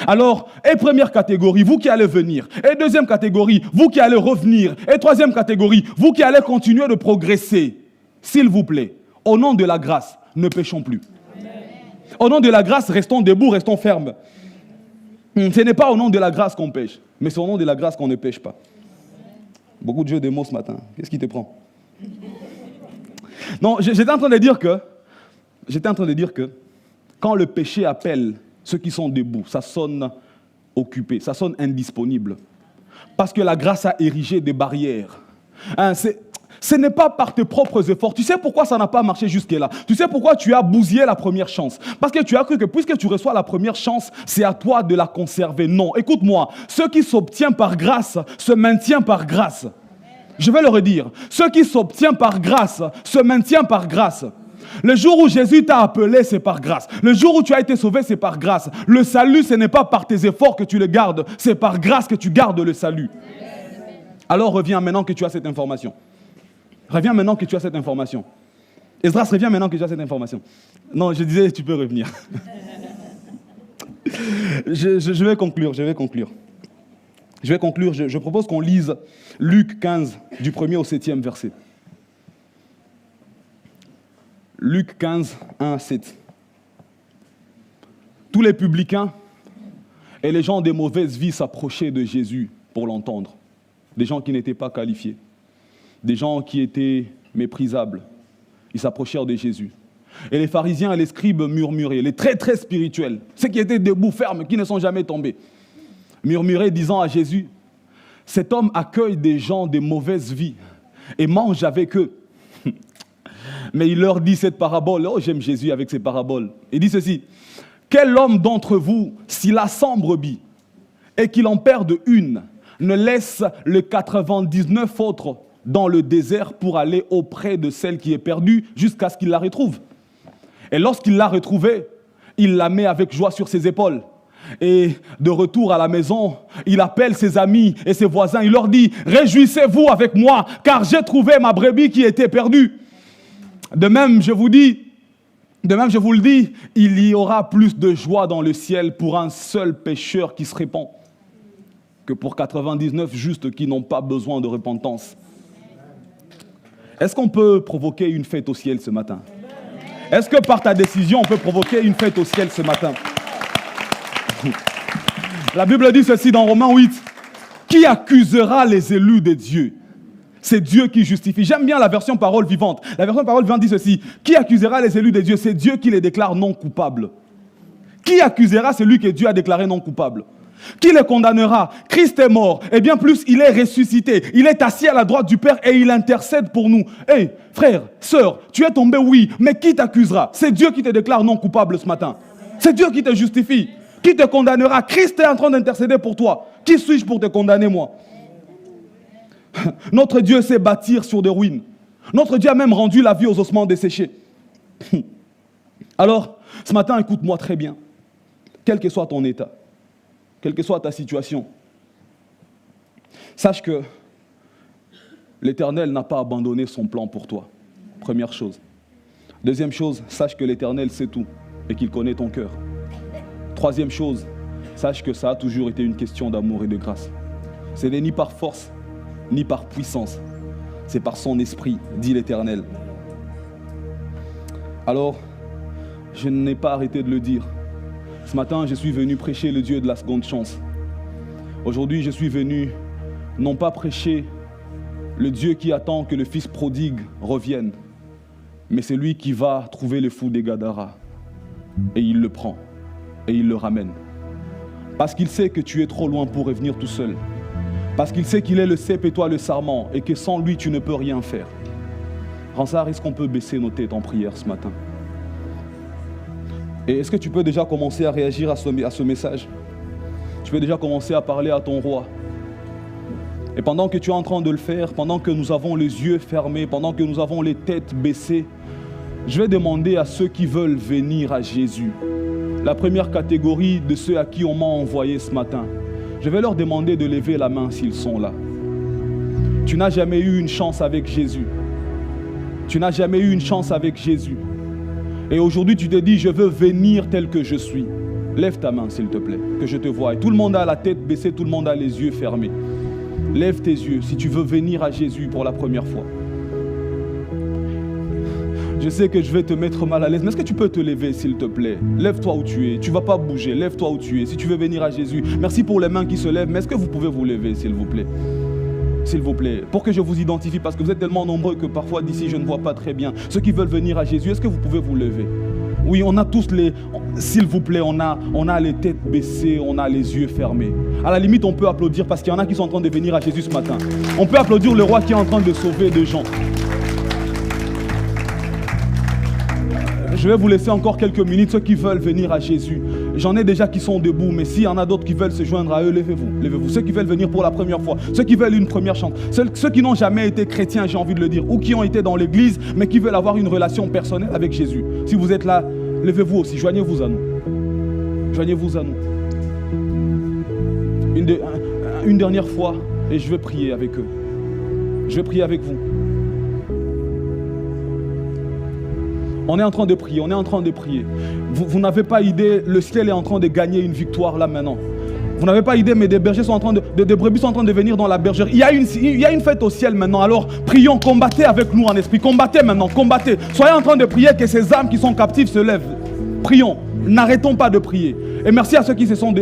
Alors, et première catégorie, vous qui allez venir. Et deuxième catégorie, vous qui allez revenir. Et troisième catégorie, vous qui allez continuer de progresser. S'il vous plaît, au nom de la grâce, ne péchons plus. Amen. Au nom de la grâce, restons debout, restons fermes. Ce n'est pas au nom de la grâce qu'on pêche, mais c'est au nom de la grâce qu'on ne pêche pas. Beaucoup de jeux de mots ce matin. Qu'est-ce qui te prend? Non, j'étais en train de dire que quand le péché appelle ceux qui sont debout, ça sonne occupé, ça sonne indisponible. Parce que la grâce a érigé des barrières. Hein, ce n'est pas par tes propres efforts. Tu sais pourquoi ça n'a pas marché jusque-là? Tu sais pourquoi tu as bousillé la première chance? Parce que tu as cru que puisque tu reçois la première chance, c'est à toi de la conserver. Non, écoute-moi. Ce qui s'obtient par grâce se maintient par grâce. Je vais le redire. Ce qui s'obtient par grâce se maintient par grâce. Le jour où Jésus t'a appelé, c'est par grâce. Le jour où tu as été sauvé, c'est par grâce. Le salut, ce n'est pas par tes efforts que tu le gardes, c'est par grâce que tu gardes le salut. Alors reviens maintenant que tu as cette information. Reviens maintenant que tu as cette information. Esdras, reviens maintenant que tu as cette information. Non, je disais, tu peux revenir. Je vais conclure. Je propose qu'on lise Luc 15, du 1er au 7e verset. Luc 15, 1 à 7. Tous les publicains et les gens de mauvaise vie s'approchaient de Jésus pour l'entendre. Des gens qui n'étaient pas qualifiés. Des gens qui étaient méprisables. Ils s'approchèrent de Jésus. Et les pharisiens et les scribes murmuraient, les très très spirituels, ceux qui étaient debout, fermes, qui ne sont jamais tombés, murmuraient disant à Jésus, cet homme accueille des gens de mauvaise vie et mange avec eux. Mais il leur dit cette parabole. Oh, j'aime Jésus avec ses paraboles. Il dit ceci. Quel homme d'entre vous, s'il a 100 brebis et qu'il en perde une, ne laisse les 99 autres dans le désert pour aller auprès de celle qui est perdue jusqu'à ce qu'il la retrouve? Et lorsqu'il l'a retrouvée, il la met avec joie sur ses épaules. Et de retour à la maison, il appelle ses amis et ses voisins. Il leur dit, réjouissez-vous avec moi, car j'ai trouvé ma brebis qui était perdue. De même, je vous le dis, il y aura plus de joie dans le ciel pour un seul pécheur qui se répand que pour 99 justes qui n'ont pas besoin de repentance. Est-ce qu'on peut provoquer une fête au ciel ce matin? Est-ce que par ta décision, on peut provoquer une fête au ciel ce matin? La Bible dit ceci dans Romains 8. Qui accusera les élus de Dieu? C'est Dieu qui justifie. J'aime bien la version parole vivante. La version parole vivante dit ceci. Qui accusera les élus de Dieu? C'est Dieu qui les déclare non coupables. Qui accusera celui que Dieu a déclaré non coupable? Qui les condamnera? Christ est mort. Et bien plus, il est ressuscité. Il est assis à la droite du Père et il intercède pour nous. Hey, frère, sœur, tu es tombé, oui, mais qui t'accusera? C'est Dieu qui te déclare non coupable ce matin. C'est Dieu qui te justifie. Qui te condamnera? Christ est en train d'intercéder pour toi. Qui suis-je pour te condamner, moi? Notre Dieu sait bâtir sur des ruines. Notre Dieu a même rendu la vie aux ossements desséchés. Alors, ce matin, écoute-moi très bien. Quel que soit ton état, quelle que soit ta situation, sache que l'Éternel n'a pas abandonné son plan pour toi. Première chose. Deuxième chose, sache que l'Éternel sait tout et qu'il connaît ton cœur. Troisième chose, sache que ça a toujours été une question d'amour et de grâce. Ce n'est ni par force, ni par puissance. C'est par son esprit, dit l'Éternel. Alors, je n'ai pas arrêté de le dire. Ce matin, je suis venu prêcher le Dieu de la seconde chance. Aujourd'hui, je suis venu non pas prêcher le Dieu qui attend que le fils prodigue revienne, mais c'est lui qui va trouver le fou des Gadara. Et il le prend, et il le ramène. Parce qu'il sait que tu es trop loin pour revenir tout seul. Parce qu'il sait qu'il est le cep et toi le sarment, et que sans lui, tu ne peux rien faire. Ransard, est-ce qu'on peut baisser nos têtes en prière ce matin? Et est-ce que tu peux déjà commencer à réagir à ce message? Tu peux déjà commencer à parler à ton roi. Et pendant que tu es en train de le faire, pendant que nous avons les yeux fermés, pendant que nous avons les têtes baissées, je vais demander à ceux qui veulent venir à Jésus, la première catégorie de ceux à qui on m'a envoyé ce matin, je vais leur demander de lever la main s'ils sont là. Tu n'as jamais eu une chance avec Jésus. Tu n'as jamais eu une chance avec Jésus. Et aujourd'hui, tu te dis, je veux venir tel que je suis. Lève ta main, s'il te plaît, que je te voie. Et tout le monde a la tête baissée, tout le monde a les yeux fermés. Lève tes yeux si tu veux venir à Jésus pour la première fois. Je sais que je vais te mettre mal à l'aise, mais est-ce que tu peux te lever, s'il te plaît? Lève-toi où tu es. Tu ne vas pas bouger. Lève-toi où tu es. Si tu veux venir à Jésus, merci pour les mains qui se lèvent, mais est-ce que vous pouvez vous lever, s'il vous plaît? S'il vous plaît, pour que je vous identifie, parce que vous êtes tellement nombreux que parfois d'ici je ne vois pas très bien. Ceux qui veulent venir à Jésus, est-ce que vous pouvez vous lever? Oui, on a tous s'il vous plaît, on a les têtes baissées, on a les yeux fermés. À la limite, on peut applaudir parce qu'il y en a qui sont en train de venir à Jésus ce matin. On peut applaudir le roi qui est en train de sauver des gens. Je vais vous laisser encore quelques minutes, ceux qui veulent venir à Jésus. J'en ai déjà qui sont debout, mais s'il y en a d'autres qui veulent se joindre à eux, levez-vous, levez-vous. Ceux qui veulent venir pour la première fois, ceux qui veulent une première chance, ceux qui n'ont jamais été chrétiens, j'ai envie de le dire, ou qui ont été dans l'église, mais qui veulent avoir une relation personnelle avec Jésus. Si vous êtes là, levez-vous aussi, joignez-vous à nous. Joignez-vous à nous. Une dernière fois, et je vais prier avec eux. Je vais prier avec vous. On est en train de prier, on est en train de prier. Vous n'avez pas idée, le ciel est en train de gagner une victoire là maintenant. Vous n'avez pas idée, mais des bergers sont en train des brebis sont en train de venir dans la bergerie. Il y a une fête au ciel maintenant. Alors prions, combattez avec nous en esprit. Combattez maintenant, combattez. Soyez en train de prier que ces âmes qui sont captives se lèvent. Prions, n'arrêtons pas de prier. Et merci à ceux qui se sont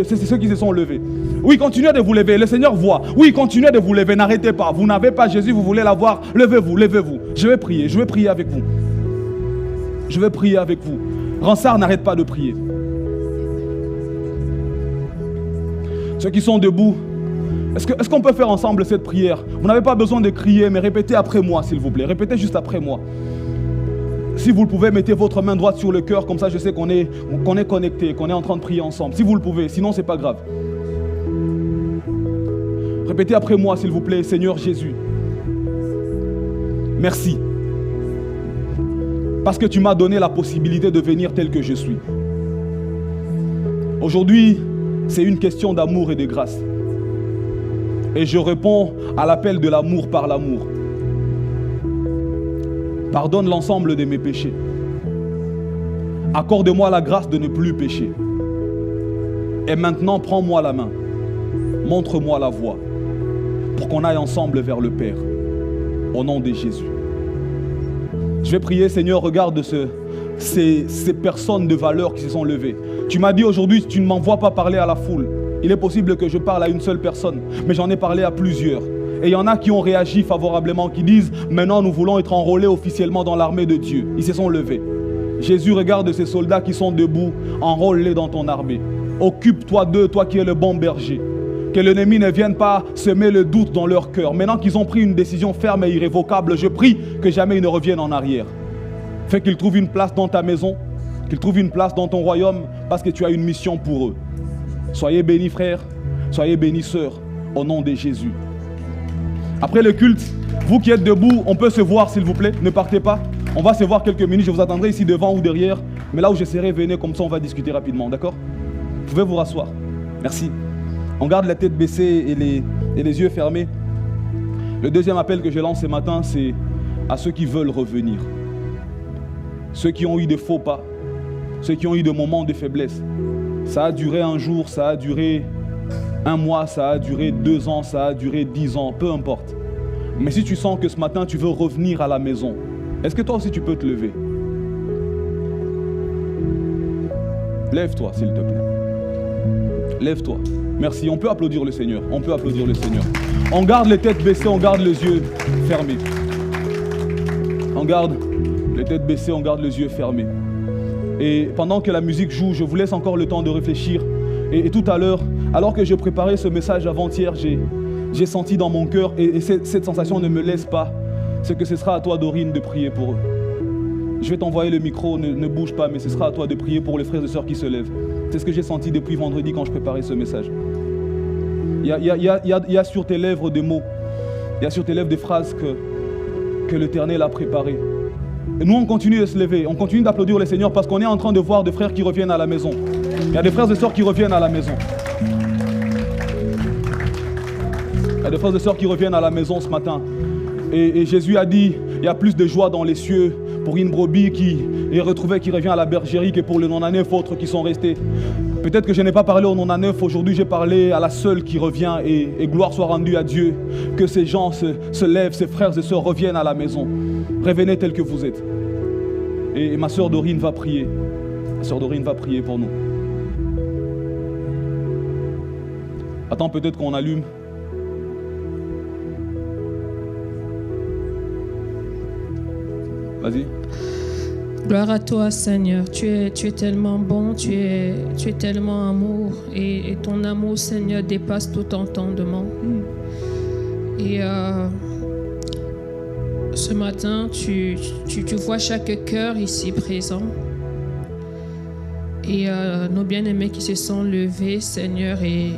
levés. Oui, continuez de vous lever, le Seigneur voit. Oui, continuez de vous lever, n'arrêtez pas. Vous n'avez pas Jésus, vous voulez l'avoir. Levez-vous, levez-vous. Je vais prier avec vous. Je vais prier avec vous. Ransard, n'arrête pas de prier. Ceux qui sont debout, est-ce qu'on peut faire ensemble cette prière? Vous n'avez pas besoin de crier, mais répétez après moi, s'il vous plaît. Répétez juste après moi. Si vous le pouvez, mettez votre main droite sur le cœur, comme ça je sais qu'on est connecté, qu'on est en train de prier ensemble. Si vous le pouvez, sinon c'est pas grave. Répétez après moi, s'il vous plaît. Seigneur Jésus, merci. Parce que tu m'as donné la possibilité de venir tel que je suis. Aujourd'hui, C'est une question d'amour et de grâce. Et je réponds à l'appel de l'amour par l'amour. Pardonne l'ensemble de mes péchés. Accorde-moi la grâce de ne plus pécher. Et maintenant, prends-moi la main. Montre-moi la voie pour qu'on aille ensemble vers le Père. Au nom de Jésus. Je vais prier, Seigneur, regarde ces personnes de valeur qui se sont levées. Tu m'as dit aujourd'hui, tu ne m'envoies pas parler à la foule. Il est possible que je parle à une seule personne, mais j'en ai parlé à plusieurs. Et il y en a qui ont réagi favorablement, qui disent « Maintenant, nous voulons être enrôlés officiellement dans l'armée de Dieu. » Ils se sont levés. Jésus, regarde ces soldats qui sont debout, enrôle-les dans ton armée. Occupe-toi d'eux, toi qui es le bon berger. Que l'ennemi ne vienne pas semer le doute dans leur cœur. Maintenant qu'ils ont pris une décision ferme et irrévocable, je prie que jamais ils ne reviennent en arrière. Fais qu'ils trouvent une place dans ta maison, qu'ils trouvent une place dans ton royaume, parce que tu as une mission pour eux. Soyez bénis, frères, soyez bénis, sœurs, au nom de Jésus. Après le culte, vous qui êtes debout, on peut se voir, s'il vous plaît. Ne partez pas. On va se voir quelques minutes. Je vous attendrai ici devant ou derrière. Mais là où je serai, venez, comme ça on va discuter rapidement, d'accord? Vous pouvez vous rasseoir. Merci. On garde la tête baissée et les yeux fermés. Le deuxième appel que je lance ce matin, c'est à ceux qui veulent revenir. Ceux qui ont eu des faux pas, ceux qui ont eu des moments de faiblesse. Ça a duré un jour, ça a duré un mois, ça a duré 2 ans, ça a duré 10 ans, peu importe. Mais si tu sens que ce matin, tu veux revenir à la maison, est-ce que toi aussi tu peux te lever? Lève-toi, s'il te plaît. Lève-toi. Merci. On peut applaudir le Seigneur. On peut applaudir le Seigneur. On garde les têtes baissées, on garde les yeux fermés. On garde les têtes baissées, on garde les yeux fermés. Et pendant que la musique joue, je vous laisse encore le temps de réfléchir. Et tout à l'heure, alors que je préparais ce message avant-hier, j'ai senti dans mon cœur, et cette sensation ne me laisse pas, c'est que ce sera à toi, Dorine, de prier pour eux. Je vais t'envoyer le micro, ne bouge pas, mais ce sera à toi de prier pour les frères et sœurs qui se lèvent. C'est ce que j'ai senti depuis vendredi quand je préparais ce message. Il y a sur tes lèvres des mots, il y a sur tes lèvres des phrases que l'Éternel a préparées. Et nous, on continue de se lever, on continue d'applaudir le Seigneur parce qu'on est en train de voir des frères qui reviennent à la maison. Il y a des frères et sœurs qui reviennent à la maison. Il y a des frères et sœurs qui reviennent à la maison ce matin. Et Jésus a dit, il y a plus de joie dans les cieux pour une brebis qui est retrouvée, qui revient à la bergerie, que pour les 99 autres qui sont restés. Peut-être que je n'ai pas parlé aux 99, aujourd'hui j'ai parlé à la seule qui revient et gloire soit rendue à Dieu. Que ces gens se lèvent, ces frères et sœurs reviennent à la maison. Revenez tels que vous êtes. Et ma sœur Dorine va prier. Ma sœur Dorine va prier pour nous. Attends, peut-être qu'on allume. Vas-y. Gloire à toi, Seigneur. Tu es tellement bon, tu es tellement amour. Et ton amour, Seigneur, dépasse tout entendement. Et ce matin, tu vois chaque cœur ici présent. Et nos bien-aimés qui se sont levés, Seigneur. Et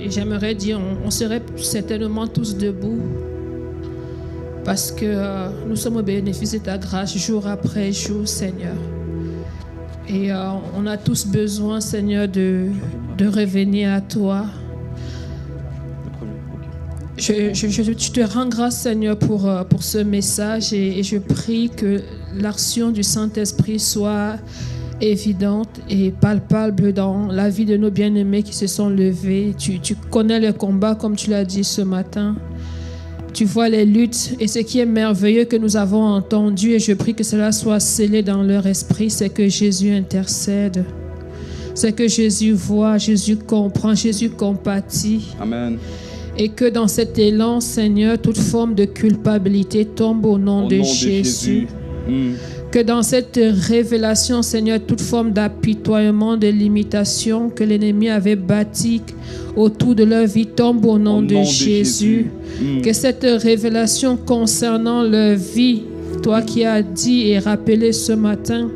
j'aimerais dire, on serait certainement tous debout. Parce que nous sommes au bénéfice de ta grâce jour après jour, Seigneur. Et on a tous besoin, Seigneur, de revenir à toi. Je te rends grâce, Seigneur, pour ce message et je prie que l'action du Saint-Esprit soit évidente et palpable dans la vie de nos bien-aimés qui se sont levés. Tu connais le combat, comme tu l'as dit ce matin. Tu vois les luttes et ce qui est merveilleux que nous avons entendu et je prie que cela soit scellé dans leur esprit, c'est que Jésus intercède. C'est que Jésus voit, Jésus comprend, Jésus compatit. Amen. Et que dans cet élan, Seigneur, toute forme de culpabilité tombe au nom de Jésus. Que dans cette révélation, Seigneur, toute forme d'apitoiement, de limitation que l'ennemi avait bâti autour de leur vie tombe au nom de Jésus. Que cette révélation concernant leur vie, toi qui as dit et rappelé ce matin,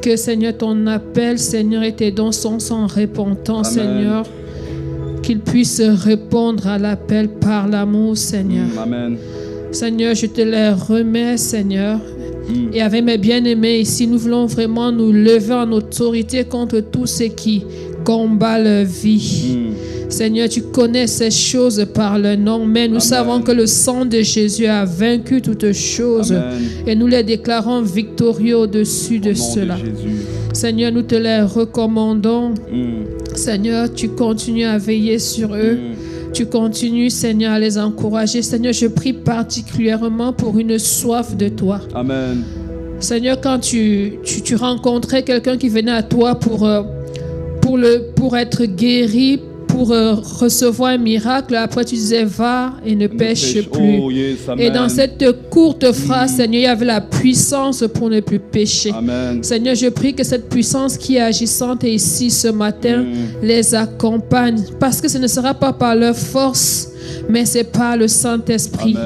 que Seigneur, ton appel, Seigneur, et tes dons sont sans repentance, Seigneur, qu'ils puissent répondre à l'appel par l'amour, Seigneur. Amen. Seigneur, je te les remets, Seigneur. Et avec mes bien-aimés ici, nous voulons vraiment nous lever en autorité contre tout ce qui combat leur vie. Seigneur, tu connais ces choses par le nom, mais nous savons que le sang de Jésus a vaincu toutes choses. Et nous les déclarons victorieux au-dessus de cela. Seigneur, nous te les recommandons. Seigneur, tu continues à veiller sur eux. Tu continues, Seigneur, à les encourager. Seigneur, je prie particulièrement pour une soif de toi. Amen. Seigneur, quand tu rencontrais quelqu'un qui venait à toi pour être guéri, pour recevoir un miracle, après tu disais va et ne pêche plus. Oh, yes, et dans cette courte phrase, Seigneur, il y avait la puissance pour ne plus pécher. Amen. Seigneur, je prie que cette puissance qui est agissante ici ce matin les accompagne, parce que ce ne sera pas par leur force, mais c'est par le Saint-Esprit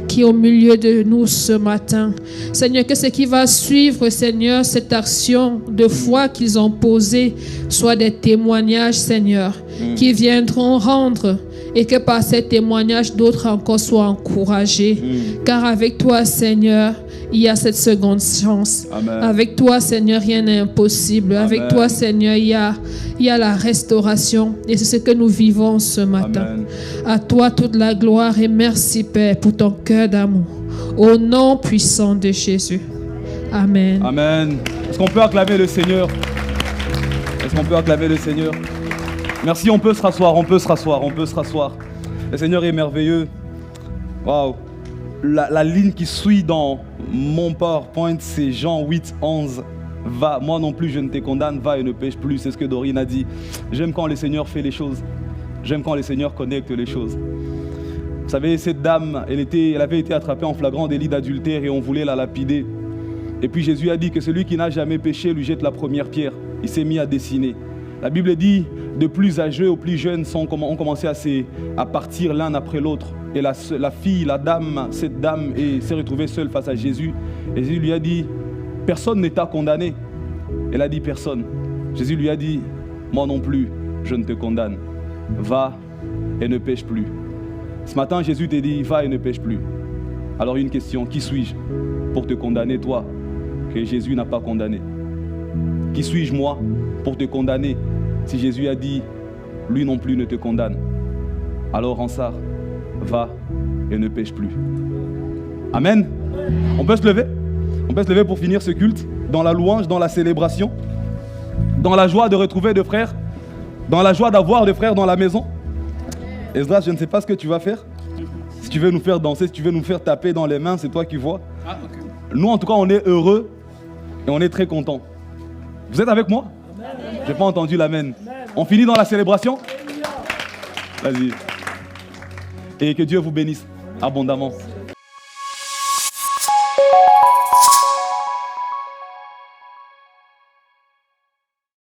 qui est au milieu de nous ce matin. Seigneur, que ce qui va suivre, Seigneur, cette action de foi qu'ils ont posée, soit des témoignages, Seigneur, qui viendront rendre, et que par ces témoignages, d'autres encore soient encouragés. Car avec toi, Seigneur, il y a cette seconde chance. Amen. Avec toi, Seigneur, rien n'est impossible. Amen. Avec toi, Seigneur, il y a la restauration. Et c'est ce que nous vivons ce matin. Amen. À toi toute la gloire et merci, Père, pour ton cœur d'amour. Au nom puissant de Jésus. Amen. Amen. Est-ce qu'on peut acclamer le Seigneur? Est-ce qu'on peut acclamer le Seigneur? Merci, on peut se rasseoir, on peut se rasseoir, on peut se rasseoir. Le Seigneur est merveilleux. Waouh. La ligne qui suit dans mon PowerPoint, c'est Jean 8, 11. Va, moi non plus je ne te condamne, va et ne pêche plus. C'est ce que Dorine a dit. J'aime quand le Seigneur fait les choses. J'aime quand le Seigneur connecte les choses. Vous savez, cette dame, elle avait été attrapée en flagrant délit d'adultère et on voulait la lapider. Et puis Jésus a dit que celui qui n'a jamais péché lui jette la première pierre. Il s'est mis à dessiner. La Bible dit, de plus âgeux aux plus jeunes ont commencé à partir l'un après l'autre. Et la fille, cette dame s'est retrouvée seule face à Jésus. Et Jésus lui a dit, personne ne t'a condamné. Elle a dit, personne. Jésus lui a dit, moi non plus, je ne te condamne. Va et ne pêche plus. Ce matin, Jésus t'a dit, va et ne pêche plus. Alors une question, qui suis-je pour te condamner, toi, que Jésus n'a pas condamné? Qui suis-je, moi, pour te condamner, si Jésus a dit, lui non plus ne te condamne? Alors en ça, va et ne pêche plus. Amen. On peut se lever? On peut se lever pour finir ce culte, dans la louange, dans la célébration, dans la joie de retrouver deux frères, dans la joie d'avoir des frères dans la maison. Esdras, je ne sais pas ce que tu vas faire. Si tu veux nous faire danser, si tu veux nous faire taper dans les mains, c'est toi qui vois. Nous, en tout cas, on est heureux et on est très contents. Vous êtes avec moi? Je n'ai pas entendu l'amen. On finit dans la célébration? Vas-y. Et que Dieu vous bénisse abondamment.